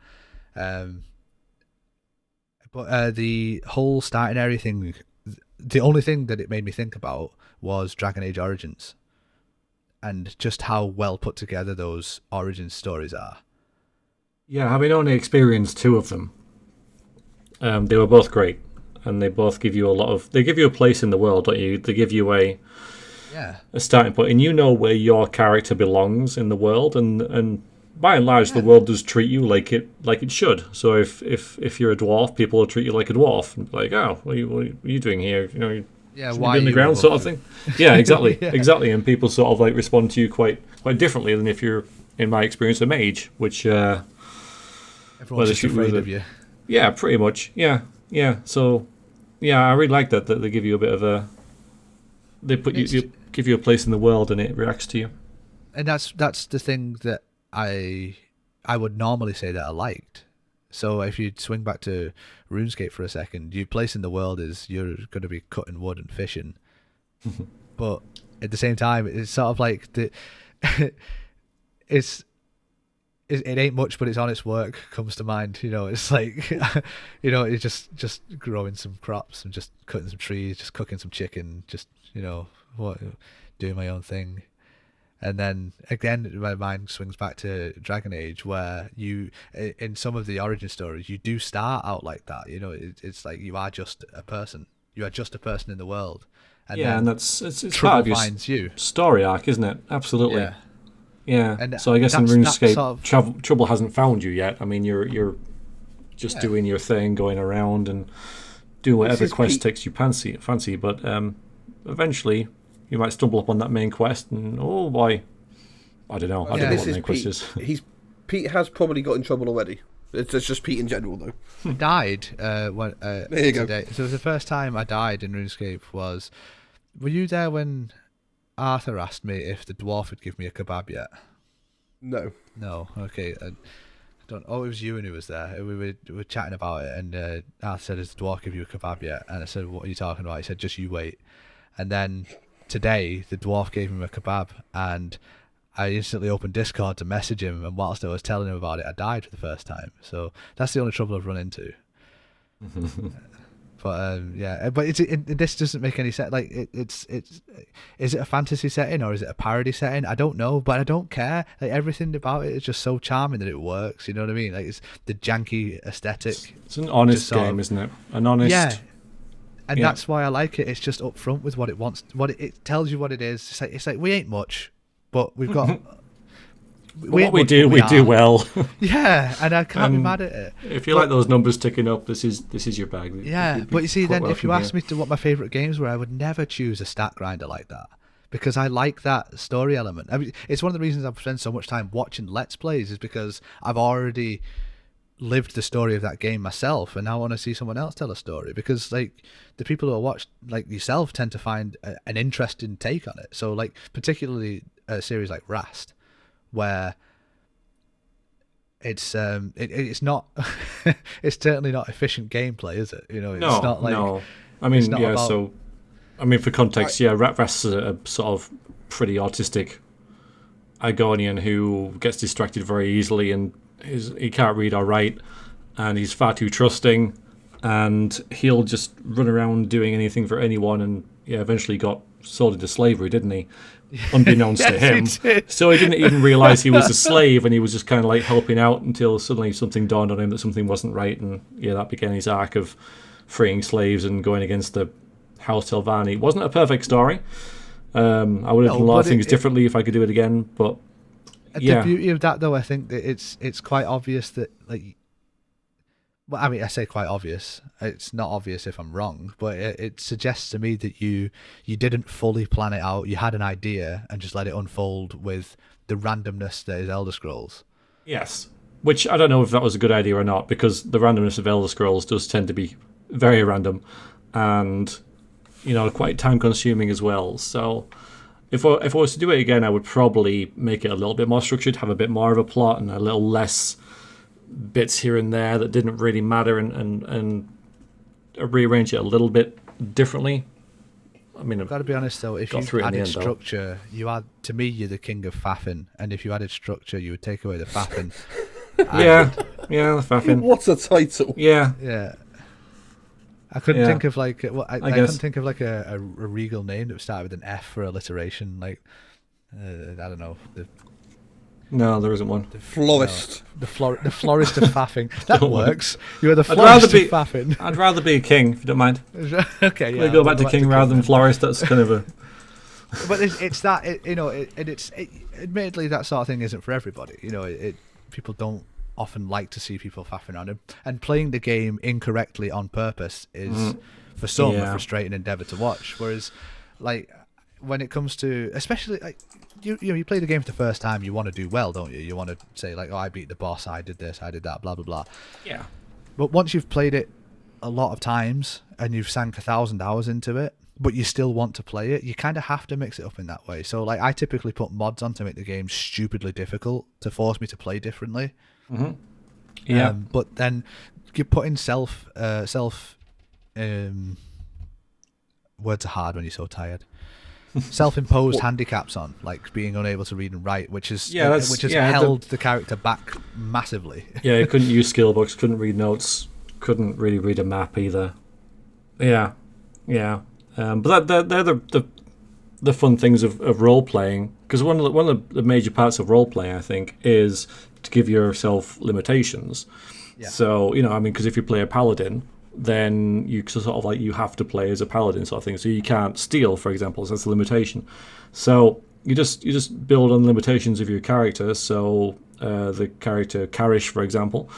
But the whole starting area thing, the only thing that it made me think about was Dragon Age Origins, and just how well put together those origin stories are. Yeah, having only experienced two of them, they were both great, and they both give you they give you a place in the world, don't you? They give you a starting point, and you know where your character belongs in the world, and by and large, the world does treat you like it should. So if you're a dwarf, people will treat you like a dwarf, and like, oh, what are you doing here? You know, why in the ground, sort of thing. Yeah, exactly, exactly. And people sort of like respond to you quite differently than if you're, in my experience, a mage, which everyone's just afraid of you. Yeah, pretty much. Yeah. So, yeah, I really like that they give you a bit of a. They put you give you a place in the world, and it reacts to you. And that's the thing that I would normally say that I liked. So if you swing back to RuneScape for a second, your place in the world is you're going to be cutting wood and fishing, but at the same time, it's sort of like it ain't much, but it's honest work comes to mind. You know, it's like it's just growing some crops and just cutting some trees, just cooking some chicken, just doing my own thing. And then again, my mind swings back to Dragon Age, where you, in some of the origin stories, you do start out like that. You know, it's like you are just a person. You are just a person in the world. And and it's trouble part of finds you. Story arc, isn't it? Absolutely. Yeah. And so I guess in RuneScape, sort of, trouble hasn't found you yet. I mean, you're just doing your thing, going around and doing whatever quest takes you fancy. But eventually, you might stumble upon that main quest, and oh boy, I don't know. I don't know what the main quest is. Pete has probably got in trouble already. It's just Pete in general, though. I died There you go. today. So the first time I died in RuneScape was... Were you there when Arthur asked me if the dwarf would give me a kebab yet? No. No, okay. I don't. Oh, it was Ewan who was there. We were chatting about it, and Arthur said, "Has the dwarf give you a kebab yet?" And I said, "What are you talking about?" He said, "Just you wait." And then today, the dwarf gave him a kebab, and I instantly opened Discord to message him. And whilst I was telling him about it, I died for the first time. So that's the only trouble I've run into. But yeah, but this doesn't make any sense. Like it's is it a fantasy setting or is it a parody setting? I don't know, but I don't care. Like everything about it is just so charming that it works. You know what I mean? Like it's the janky aesthetic. It's an honest game, isn't it? An honest. Yeah, and that's why I like it. It's just upfront with what it wants. It tells you what it is. It's like we ain't much, but we've got. What we do well. Yeah, and I can't be mad at it. If you like those numbers ticking up, this is your bag. Yeah, but you see, then if you ask me to what my favourite games were, I would never choose a stat grinder like that because I like that story element. I mean, it's one of the reasons I've spent so much time watching Let's Plays is because I've already lived the story of that game myself, and now I want to see someone else tell a story because, like, the people who watch, like yourself, tend to find an interesting take on it. So, like, particularly a series like Rast, where it's not it's certainly not efficient gameplay, is it? You know, it's not like no. I mean, yeah. About... So, I mean, for context, Rast's a sort of pretty autistic Igonian who gets distracted very easily, and he can't read or write, and he's far too trusting, and he'll just run around doing anything for anyone, and eventually got sold into slavery, didn't he? Unbeknownst to him. So he didn't even realise he was a slave, and he was just kind of like helping out until suddenly something dawned on him that something wasn't right, and that began his arc of freeing slaves and going against the House Telvanni. It wasn't a perfect story. I would have done a lot of things differently if I could do it again, but the beauty of that, though, I think that it's quite obvious that, like, well, I mean, I say quite obvious. It's not obvious if I'm wrong, but it suggests to me that you didn't fully plan it out. You had an idea and just let it unfold with the randomness that is Elder Scrolls. Yes, which I don't know if that was a good idea or not, because the randomness of Elder Scrolls does tend to be very random, and quite time consuming as well. So if I was to do it again, I would probably make it a little bit more structured, have a bit more of a plot, and a little less bits here and there that didn't really matter, and rearrange it a little bit differently. I mean, I've got to be honest though, if you added structure, you're the king of faffing, and if you added structure, you would take away the faffing. the faffing. What a title! Yeah. I couldn't think of like I couldn't think of like a regal name that started with an F for alliteration. Like I don't know. No, there isn't one. The florist. The florist of faffing. That works. You're the florist of faffing. I'd rather be a king, if you don't mind. Okay, yeah. We go back to king rather than florist. That's kind of a... But it's that, admittedly, that sort of thing isn't for everybody. People don't often like to see people faffing around, and playing the game incorrectly on purpose is, for some, a frustrating endeavour to watch. Whereas, like, when it comes to, especially, like, you play the game for the first time, you want to do well, don't you? You want to say, like, oh, I beat the boss, I did this, I did that, blah, blah, blah. Yeah. But once you've played it a lot of times and you've sank 1,000 hours into it, but you still want to play it, you kind of have to mix it up in that way. So, like, I typically put mods on to make the game stupidly difficult to force me to play differently. Mm-hmm. Yeah. But then you put in self words are hard when you're so tired. Self-imposed handicaps on, like being unable to read and write, which has held the character back massively. Yeah, he couldn't use skill books, couldn't read notes, couldn't really read a map either. Yeah. But they're the fun things of role playing, because one of the major parts of role playing, I think, is to give yourself limitations. Yeah. So because if you play a paladin, then you sort of like you have to play as a paladin sort of thing. So you can't steal, for example. So that's a limitation. So you just build on limitations of your character. So the character Karish, for example,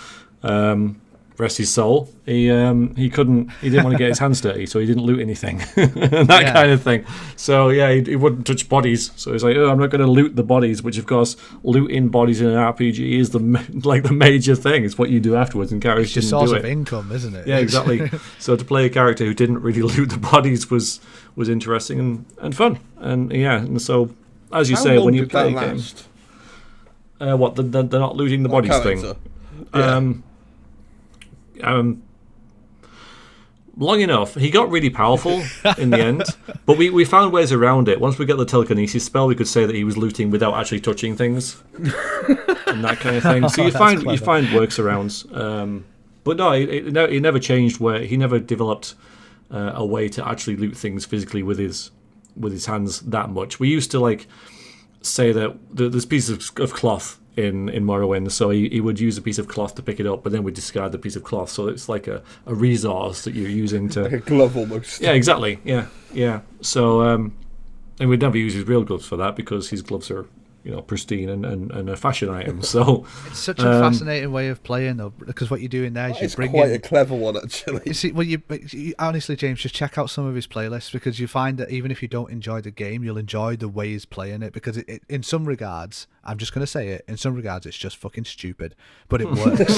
rest his soul, he didn't want to get his hands dirty, so he didn't loot anything, that kind of thing. So yeah, he wouldn't touch bodies. So he's like, oh, I'm not going to loot the bodies, which of course, looting bodies in an RPG is the major thing. It's what you do afterwards, and characters It's your source of income, isn't it? Yeah, exactly. So to play a character who didn't really loot the bodies was interesting and fun, and yeah, and so as you say, when you play a game, what they're not looting the bodies thing. Yeah. Long enough. He got really powerful in the end, but we found ways around it. Once we got the telekinesis spell, we could say that he was looting without actually touching things and that kind of thing. So you find workarounds. But no, it never changed. Where he never developed a way to actually loot things physically with his hands that much. We used to like say that there's pieces of cloth in Morrowind, so he would use a piece of cloth to pick it up, but then we'd discard the piece of cloth, so it's like a resource that you're using to... Like a glove almost. Yeah, exactly, yeah. So, and we'd never use his real gloves for that, because his gloves are, pristine and a fashion item, so... It's such a fascinating way of playing, though, because what you do in there is you bring quite a clever one, actually. You see, well, you honestly, James, just check out some of his playlists, because you find that even if you don't enjoy the game, you'll enjoy the way he's playing it, because it in some regards, I'm just going to say it, in some regards it's just fucking stupid, but it works.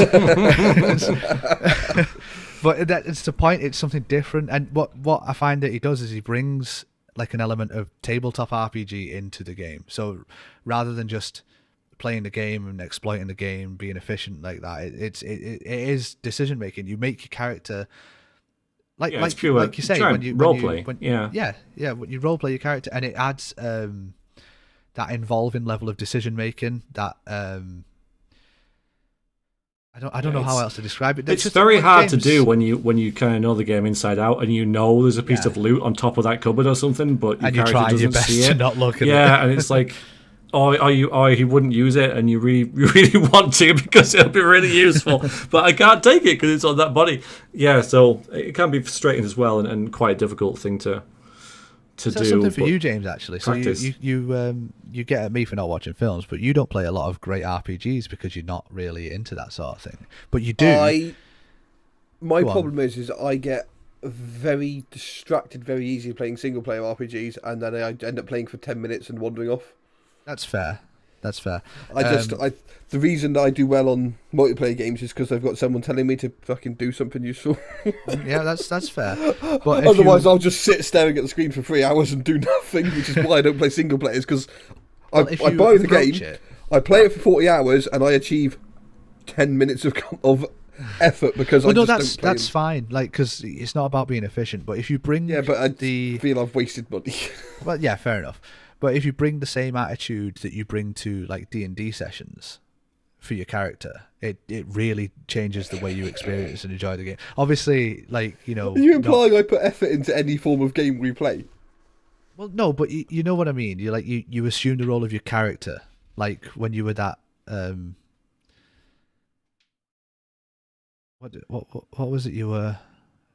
But it's the point, it's something different, and what I find that he does is he brings like an element of tabletop RPG into the game. So rather than just playing the game and exploiting the game, being efficient like that, it is decision making. You make your character like you say when you roleplay. When you roleplay your character, and it adds that involving level of decision making that I don't know how else to describe it. It's very hard to do when you kind of know the game inside out, and there's a piece of loot on top of that cupboard or something, but your character doesn't your best see it. to not look at it. Yeah, and it's like, he wouldn't use it, and you really want to because it'll be really useful, but I can't take it because it's on that body. Yeah, so it can be frustrating as well, and quite a difficult thing to do. That's something for you, James, actually. So practice. you get at me for not watching films, but you don't play a lot of great RPGs because you're not really into that sort of thing. But you do. My problem is I get very distracted very easily playing single player RPGs, and then I end up playing for 10 minutes and wandering off. That's fair. The reason that I do well on multiplayer games is because I've got someone telling me to fucking do something useful. Yeah, that's fair. But otherwise, I'll just sit staring at the screen for 3 hours and do nothing, which is why I don't play single players. Because I buy the game, I play it for 40 hours, and I achieve 10 minutes of effort because I just don't play that's them. fine. Like, because it's not about being efficient. But if you bring I feel I've wasted money. Well, yeah, fair enough. But if you bring the same attitude that you bring to like D&D sessions for your character, it really changes the way you experience and enjoy the game. Obviously, like, Are you implying I put effort into any form of game we play? Well, no, but you know what I mean. You you assume the role of your character, like when you were that. What was it you were?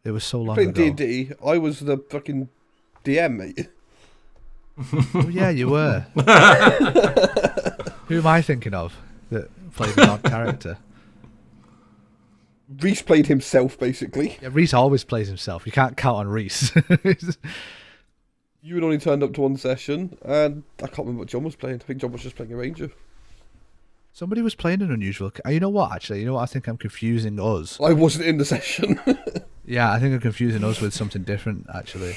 It was so long ago. Playing D&D, I was the fucking DM, mate. Oh, yeah, you were. Who am I thinking of that played the odd character? Reese played himself, basically. Yeah, Reese always plays himself. You can't count on Reese. You had only turned up to one session, and I can't remember what John was playing. I think John was just playing a ranger. Somebody was playing an unusual... You know what, actually? You know what? I think I'm confusing us. I wasn't in the session. Yeah, I think I'm confusing us with something different, actually.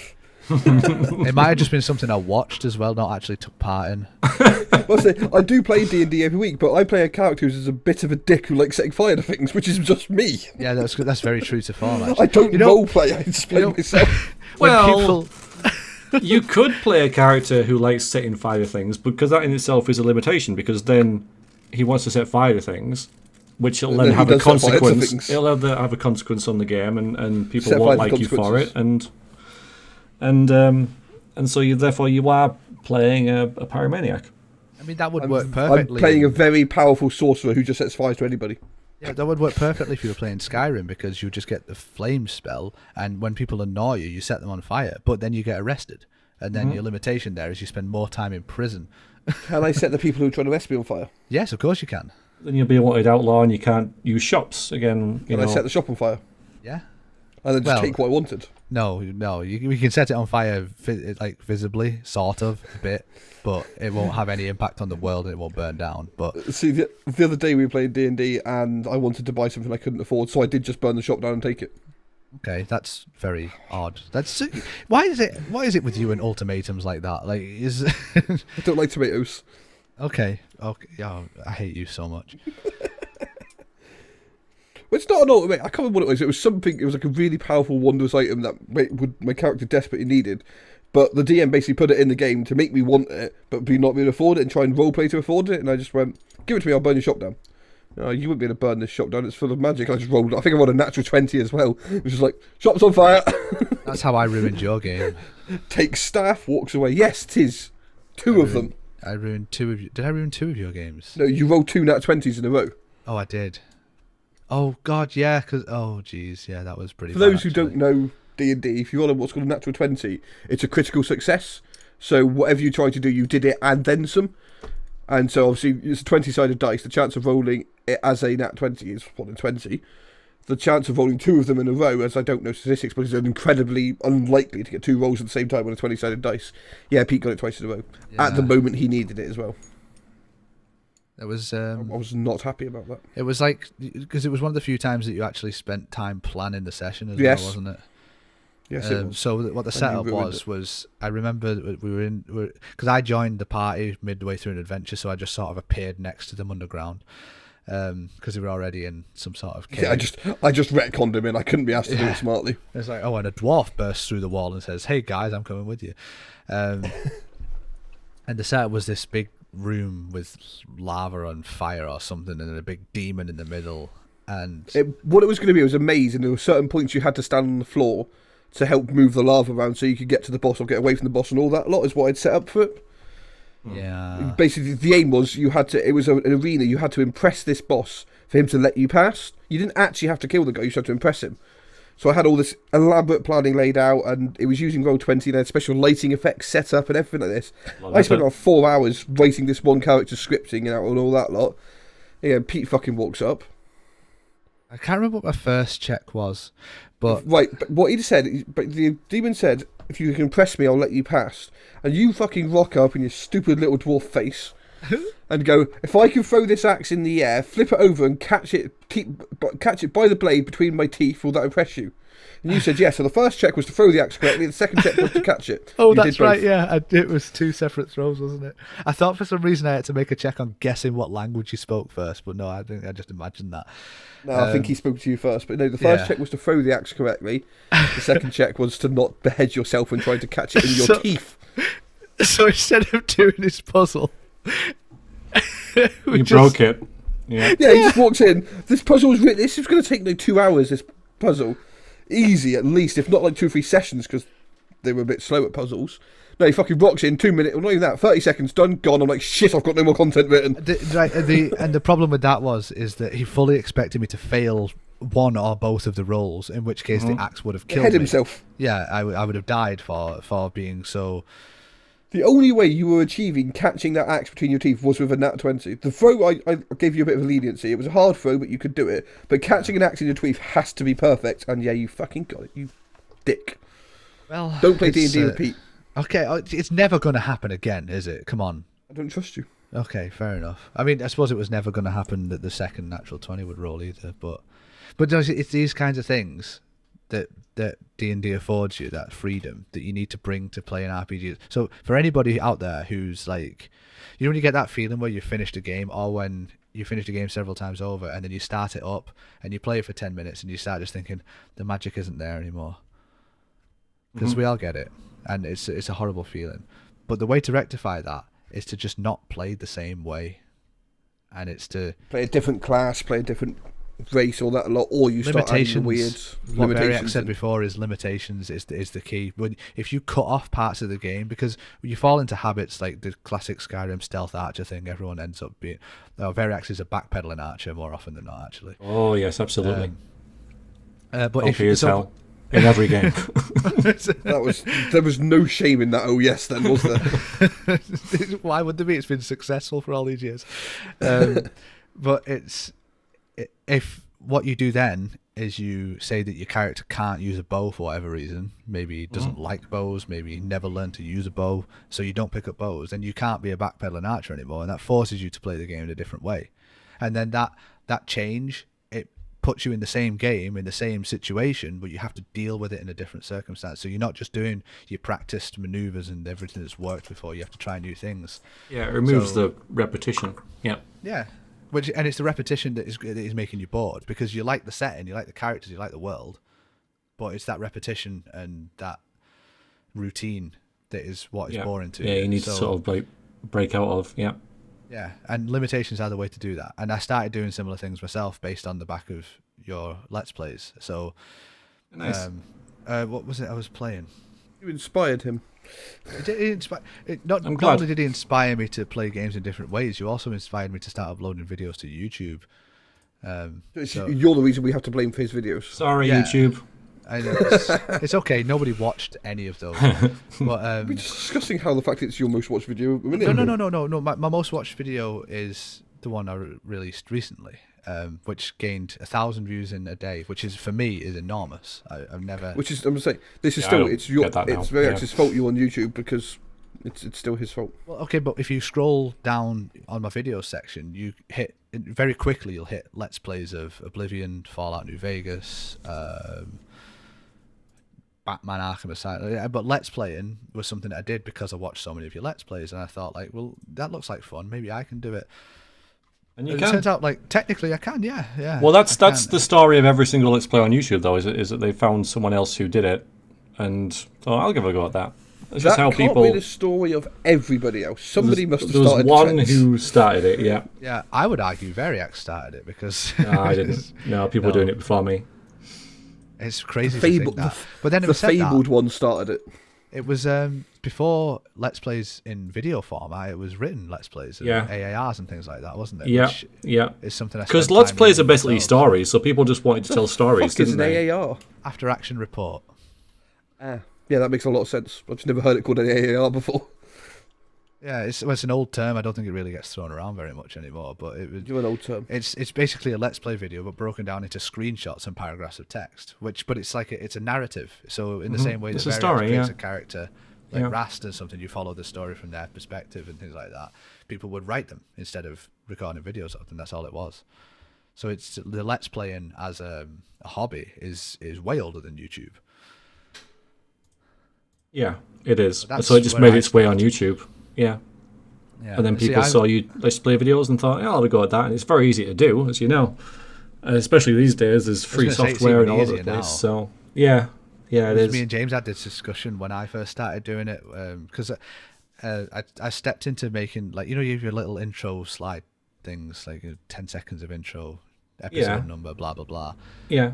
It might have just been something I watched as well, not actually took part in. I do play D&D every week, but I play a character who's a bit of a dick who likes setting fire to things, which is just me. Yeah, that's very true to form, actually. I don't role play, I just play myself. Well, you could play a character who likes setting fire to things, because that in itself is a limitation, because then he wants to set fire to things, which will then have a consequence. It'll have a consequence on the game, and people won't like you for it, and so you are playing a pyromaniac. I mean, that would work perfectly. I'm playing a very powerful sorcerer who just sets fires to anybody. Yeah, that would work perfectly if you were playing Skyrim, because you just get the flame spell, and when people annoy you, you set them on fire, but then you get arrested, and then your limitation there is you spend more time in prison. Can I set the people who are trying to arrest me on fire? Yes, of course you can. then you'll be a wanted outlaw, and you can't use shops again. And I set the shop on fire. Yeah. And then just take what I wanted. No, we can set it on fire, like visibly, sort of, a bit, but it won't have any impact on the world and it won't burn down. But see, the other day we played D&D and I wanted to buy something I couldn't afford, so I did just burn the shop down and take it. Okay, that's very odd. Why is it with you and ultimatums like that? Like, I don't like tomatoes. Okay, yeah, I hate you so much. Well, it's not an ultimate. I can't remember what it was. It was something. It was like a really powerful, wondrous item that my character desperately needed. But the DM basically put it in the game to make me want it, but not be able to afford it and try and roleplay to afford it. And I just went, "Give it to me. I'll burn your shop down." No, you wouldn't be able to burn this shop down. It's full of magic. I just rolled. I think I rolled a natural 20 as well. It was just like, shop's on fire. That's how I ruined your game. Takes staff, walks away. Yes, 'tis. Two of them. I ruined 2 of you. Did I ruin 2 of your games? No, you rolled 2 nat 20s in a row. Oh, I did. Oh God, yeah. Geez, yeah, that was pretty. For those who don't know D&D, if you roll what's called a natural 20, it's a critical success. So whatever you try to do, you did it and then some. And so obviously it's a 20-sided dice. The chance of rolling it as a nat 20 is 1 in 20. The chance of rolling 2 of them in a row, as I don't know statistics, but it's incredibly unlikely to get 2 rolls at the same time on a 20-sided dice. Yeah, Pete got it twice in a row. Yeah. At the moment he needed it as well. It was. I was not happy about that. It was like, because it was one of the few times that you actually spent time planning the session as well, wasn't it? Yes, it was. So what the setup was I remember we were because I joined the party midway through an adventure, so I just sort of appeared next to them underground because they were already in some sort of cave. Yeah, I just retconned him in. I couldn't be asked to do it smartly. It's like, oh, and a dwarf bursts through the wall and says, "Hey guys, I'm coming with you," and the setup was this big room with lava on fire or something, and a big demon in the middle. And what it was going to be, it was a maze, and there were certain points you had to stand on the floor to help move the lava around so you could get to the boss or get away from the boss, and all that lot is what I'd set up for it. Yeah. Basically, the aim was it was an arena. You had to impress this boss for him to let you pass. You didn't actually have to kill the guy. You just had to impress him. So I had all this elaborate planning laid out, and it was using Roll20. They had special lighting effects set up and everything like this. I spent about 4 hours writing this one character scripting and all that lot. Yeah, Pete fucking walks up. I can't remember what my first check was, but but what he said, but the demon said, "If you can impress me, I'll let you pass." And you fucking rock up in your stupid little dwarf face and go, "If I can throw this axe in the air, flip it over and catch it by the blade between my teeth, will that impress you?" And you said yes. So the first check was to throw the axe correctly. The second check was to catch it. Oh, that's right. Yeah, it was 2 separate throws, wasn't it? I thought for some reason I had to make a check on guessing what language you spoke first, but no, I just imagined that. No, I think he spoke to you first. But no, the first check was to throw the axe correctly. The second check was to not behead yourself when trying to catch it in your teeth. So instead of doing this puzzle, you broke it. Yeah. Yeah, he just walks in. This puzzle was written. This is going to take like 2 hours. This puzzle, easy at least, if not like 2 or 3 sessions, because they were a bit slow at puzzles. No, he fucking rocks in 2 minutes. Well, not even that. 30 seconds done, gone. I'm like, shit. I've got no more content written. And the problem with that is that he fully expected me to fail one or both of the rolls, in which case the axe would have killed me. Himself. Yeah, I would have died for being so. The only way you were achieving catching that axe between your teeth was with a nat 20. The throw, I gave you a bit of leniency. It was a hard throw, but you could do it. But catching an axe in your teeth has to be perfect. And yeah, you fucking got it, you dick. Well, don't play D&D with Pete. Okay, it's never going to happen again, is it? Come on. I don't trust you. Okay, fair enough. I mean, I suppose it was never going to happen that the second natural 20 would roll either. But it's these kinds of things that D&D affords you, that freedom that you need to bring to playing RPGs. So for anybody out there who's like, when you get that feeling where you finished a game, or when you finished a game several times over and then you start it up and you play it for 10 minutes and you start just thinking the magic isn't there anymore. Because we all get it, and it's a horrible feeling. But the way to rectify that is to just not play the same way, and it's to play a different class, play a different race, all that a lot, or you start adding the weird what limitations. Veriax said before is limitations is the key. If you cut off parts of the game, because you fall into habits like the classic Skyrim stealth archer thing, everyone ends up being. Veriax is a backpedaling archer more often than not, actually. Oh yes, absolutely. But if as hell in every game. There was no shame in that. Oh yes, then was there? Why would there be? It's been successful for all these years. But if what you do then is you say that your character can't use a bow for whatever reason, maybe he doesn't like bows, maybe he never learned to use a bow, so you don't pick up bows, then you can't be a backpedaling archer anymore, and that forces you to play the game in a different way. And then that change, it puts you in the same game, in the same situation, but you have to deal with it in a different circumstance. So you're not just doing your practiced maneuvers and everything that's worked before. You have to try new things. Yeah, it removes the repetition. Yeah. Yeah. And it's the repetition that is making you bored, because you like the setting, you like the characters, you like the world, but it's that repetition and that routine that is what is boring to you. Yeah, you need to sort of like break out of. Yeah. Yeah, and limitations are the way to do that. And I started doing similar things myself based on the back of your Let's Plays. So, Nice. What was it I was playing? You inspired him. Not glad. only did he inspire me to play games in different ways, you also inspired me to start uploading videos to YouTube. You're the reason we have to blame for his videos. Sorry, Yeah. YouTube. I know it's okay. Nobody watched any of those. But We're just discussing how the fact it's your most watched video. no. My most watched video is the one I released recently, which gained 1,000 views in a day, which is for me is enormous. I've never. Which is, I'm saying, this is Yeah, I still don't it's your get that now. it's Veriax's fault you on YouTube, because it's still his fault. Well, okay, but if you scroll down on my video section, you hit very quickly. You'll hit Let's Plays of Oblivion, Fallout New Vegas, Batman Arkham Asylum. But Let's Playing was something that I did because I watched so many of your Let's Plays, and I thought, like, well, that looks like fun. Maybe I can do it. And you It can. turns out, like, technically I can. Yeah. Well, that's I can. the story of every single Let's Play on YouTube, though, is that they found someone else who did it, and thought, I'll give a go at that. It's just That how can't people. be the story of everybody else. Somebody must have There was started. one the trends. who started it. Yeah. Yeah, I would argue Veriax started it because No, I didn't. No, people were doing it before me. it's crazy The to fable- think that. But then it The was said that fabled one started it. it was before Let's Plays in video format. It was written Let's Plays and Yeah. AARs and things like that, wasn't it? Yeah, Which yeah. is something I Because spent Let's time Plays are reading basically myself. stories, so people just wanted to tell stories, Fuck is didn't an they? AAR? After Action Report. Yeah, that makes a lot of sense. I've just never heard it called an AAR before. Yeah, it's an old term. I don't think it really gets thrown around very much anymore. But it was. You're an old term. It's basically a Let's Play video, but broken down into screenshots and paragraphs of text. But it's like it's a narrative. So in the same way that It's a Veriax story, creates yeah. a character, like Yeah. Rast and something, you follow the story from their perspective and things like that. People would write them instead of recording videos of them. That's all it was. So it's the Let's Playing as a hobby is way older than YouTube. Yeah, it is. That's So it just where made I its way on YouTube. Yeah. Yeah. And then See, people I'm- saw you Let's Play videos and thought, yeah, I'll have a go at that. And it's very easy to do, as you know. And especially these days, there's free gonna say, it's software even and all over the easier now. place. So, yeah, it is. Me and James had this discussion when I first started doing it, because I stepped into making, like, you have your little intro slide things, like 10 seconds of intro, episode Yeah. number, blah blah blah. Yeah.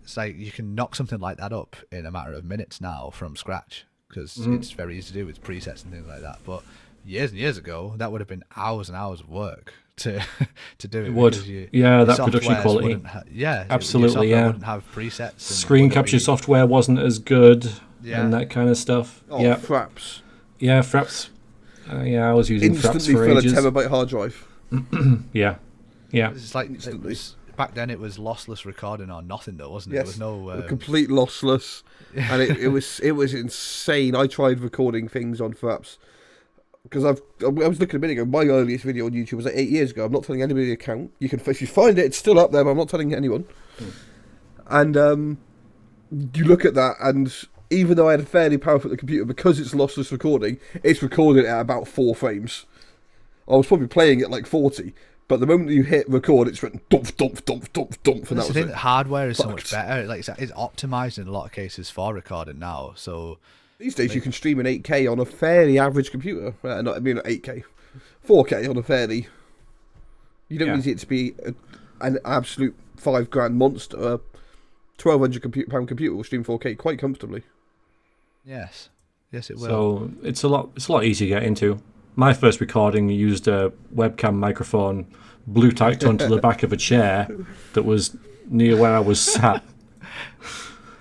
It's like you can knock something like that up in a matter of minutes now from scratch, because Mm-hmm. it's very easy to do with presets and things like that. But years and years ago, that would have been hours and hours of work to do it. It would. because Yeah, your that production softwares quality. wouldn't your Absolutely, software yeah. wouldn't have presets. and Screen wouldn't capture be- software wasn't as good Yeah. and that kind of stuff. Oh, Yeah. fraps. Yeah, Fraps. Yeah, I was using Fraps Instantly for fill ages. a terabyte hard drive. Yeah. Yeah. It's like Instantly. back then. It was lossless recording or nothing, though, wasn't it? Yes. There was no. Complete lossless. And it was insane. I tried recording things on fraps. Because I was looking a minute ago, my earliest video on YouTube was like 8 years ago. I'm not telling anybody the account. If you find it, it's still up there, but I'm not telling anyone. And you look at that, and even though I had a fairly powerful computer, because it's lossless recording, it's recorded at about 4 frames. I was probably playing at like 40, but the moment you hit record, it's written dump, dump, dump, dump, dump, and that I was think it. that hardware is so much Fucked. better. Like it's optimized in a lot of cases for recording now. So These days, you can stream in 8K on a fairly average computer. Not 8K, 4K on a fairly. You don't Yeah. need it to be an absolute $5,000 monster. A £1,200 computer will stream 4K quite comfortably. yes, it will. So it's a lot easier to get into. My first recording used a webcam microphone blue tacked onto the back of a chair that was near where I was sat.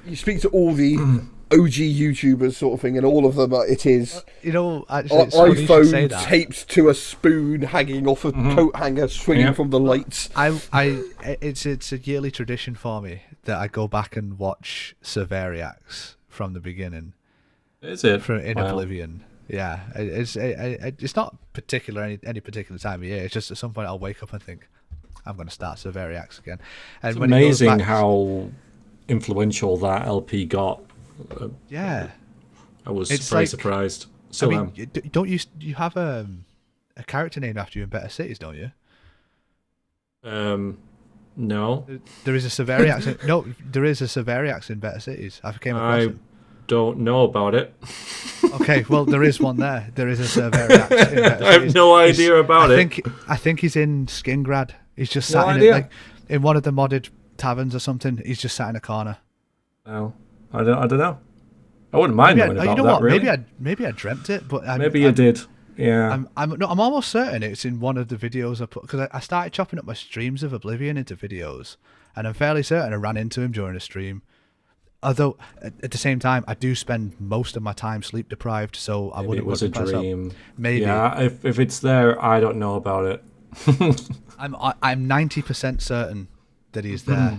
You speak to all the OG YouTubers sort of thing, and all of them it is Actually, it's funny you should say iPhone that. taped to a spoon hanging off a coat hanger, swinging from the lights. It's a yearly tradition for me that I go back and watch Mr Veriax from the beginning. Is it? In Oblivion. Yeah, it's not particular any particular time of year. It's just at some point I'll wake up and think, I'm going to start Mr Veriax again. And It's when amazing how influential that LP got. Yeah, I was It's very like- surprised. Still am. don't you have a character named after you in Better Cities, don't you? No, There is a Mr Veriax. No, there is a Mr Veriax in Better Cities. I came across I him. don't know about it. Okay, well there is one there. There is a Mr Veriax in Better I have Cities. no idea about it. I think he's in Skingrad. He's just No sat in idea. in one of the modded taverns or something. He's just sat in a corner. No, I don't know. I wouldn't mind knowing about that. Really, Maybe I dreamt it, but maybe you did. Yeah. I'm almost certain it's in one of the videos I put, because I started chopping up my streams of Oblivion into videos, and I'm fairly certain I ran into him during a stream. Although at the same time, I do spend most of my time sleep deprived, so I Maybe wouldn't. it was a put myself- dream. Maybe. Yeah, if it's there, I don't know about it. I'm 90% certain that he's there.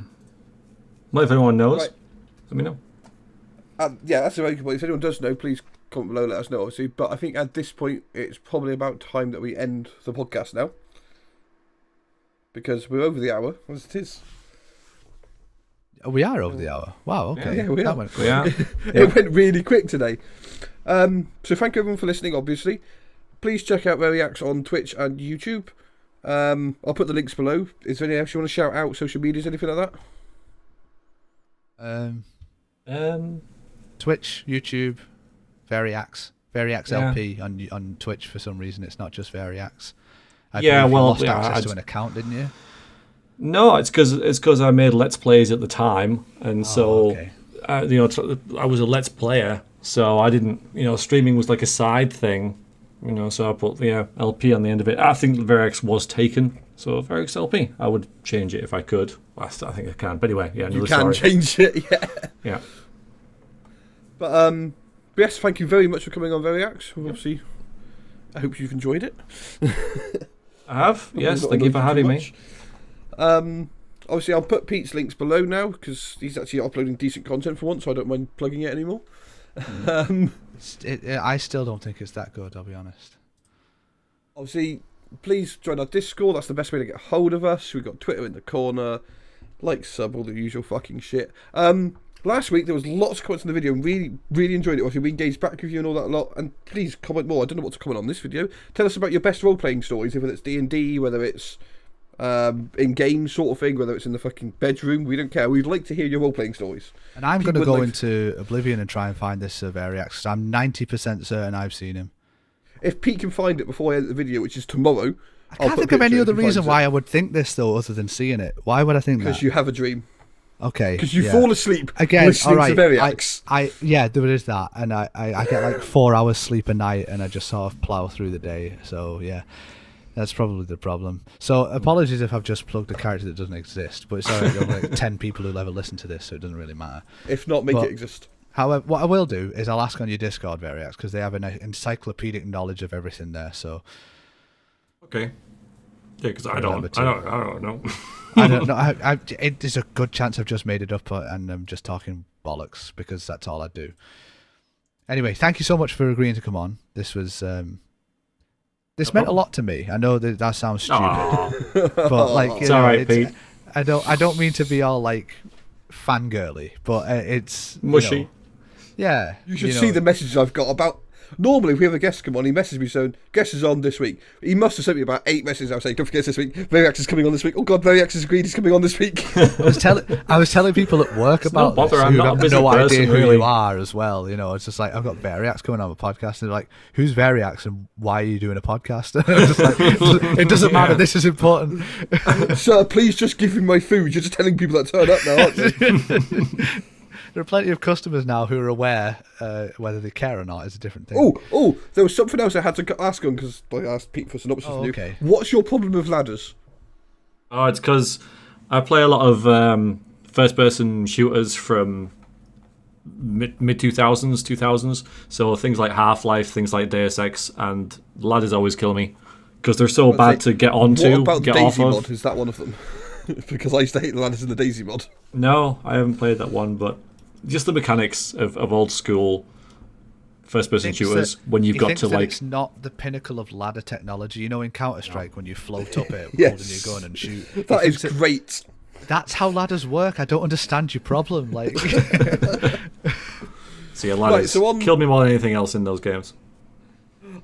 Well, if anyone knows, Right. let me know. Yeah, that's a very good point. If anyone does know, please comment below, let us know, obviously. But I think at this point, it's probably about time that we end the podcast now. Because we're over the hour, as it is. We are over the hour. Wow. Okay. Yeah, we That are. went We are. It went really quick today. So thank you everyone for listening, obviously. Please check out Veriax on Twitch and YouTube. I'll put the links below. Is there anything else you want to shout out? Social medias, anything like that? Twitch, YouTube, Veriax Yeah. LP on Twitch. For some reason, it's not just Veriax. I Yeah, believe you well, lost yeah, access to an account, didn't you? No, it's because I made Let's Plays at the time, and so okay. I was a Let's Player, so I didn't, streaming was like a side thing, so I put the LP on the end of it. I think Veriax was taken, so Veriax LP. I would change it if I could. I think I can, but anyway, yeah, You another can story. change it, yeah. Yeah, But yes, thank you very much for coming on Veriax. Obviously, I hope you've enjoyed it. I have. Yes, Not thank you for annoyed having too me. much. Obviously, I'll put Pete's links below now because he's actually uploading decent content for once, so I don't mind plugging it anymore. I still don't think it's that good. I'll be honest. Obviously, please join our Discord. That's the best way to get hold of us. We've got Twitter in the corner, like, sub, all the usual fucking shit. Last week there was lots of comments on the video and really enjoyed it. Obviously, we engaged back with you and all that a lot. And please comment more. I don't know what to comment on this video. Tell us about your best role-playing stories, whether it's D&D, whether it's in-game sort of thing, whether it's in the fucking bedroom. We don't care. We'd like to hear your role-playing stories. And I'm going People to go would like- into Oblivion and try and find this Veriax, because I'm 90% certain I've seen him. If Pete can find it before I edit the video, which is tomorrow, I can't think of any other reason why I would think this, though, other than seeing it. Why would I think that? Because you have a dream. Okay. Because you yeah. fall asleep Again, listening all right. to Veriax. Yeah, there is that, and I get like 4 hours sleep a night, and I just sort of plow through the day. So yeah, that's probably the problem. So apologies if I've just plugged a character that doesn't exist, but it's alright. There are like 10 people who'll ever listen to this, so it doesn't really matter. If not, make But- it exist. However, what I will do is I'll ask on your Discord, Veriax, because they have an encyclopedic knowledge of everything there. So Okay. Yeah, because I Remember don't to- know. I don't know. There's a good chance I've just made it up and I'm just talking bollocks, because that's all I do. Anyway, thank you so much for agreeing to come on. This was this meant a lot to me. I know that sounds stupid, Aw. but like It's all right, Pete. I don't mean to be all like fangirly, but it's Mushy. Yeah, You should see the messages I've got about. Normally, if we have a guest come on, he messages me saying, guest is on this week. He must have sent me about 8 messages. I was saying, don't forget this week. Veriax is coming on this week. Oh God, Veriax has agreed he's coming on this week. I was telling people at work about bother, this I'm who not a have busy no person, idea who really. you are as well. It's just like, I've got Veriax coming on a podcast, and they're like, who's Veriax and why are you doing a podcast? I'm just like, it doesn't matter. Yeah. This is important. Sir, please just give him my food. You're just telling people that turn up now, aren't you? There are plenty of customers now who are aware whether they care or not is a different thing. Oh, there was something else I had to ask on because I asked Pete for synopsis from you. Okay. What's your problem with ladders? Oh, it's because I play a lot of first-person shooters from mid 2000s. So things like Half-Life, things like Deus Ex, and ladders always kill me because they're so bad to get onto, What about the get off Daisy of. mod? Is that one of them? Because I used to hate the ladders in the Daisy mod. No, I haven't played that one, but just the mechanics of old school first-person shooters when you've got to like. It's not the pinnacle of ladder technology. You know, in Counter-Strike when you float up it, Yes. holding your gun and shoot. That is great. That's how ladders work. I don't understand your problem. Like, So yeah, ladders killed me more than anything else in those games.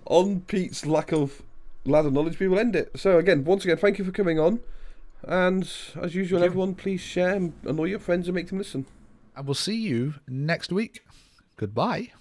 On Pete's lack of ladder knowledge, we will end it. So again, once again, thank you for coming on. And as usual, everyone, please share and annoy your friends and make them listen. and we'll see you next week. Goodbye.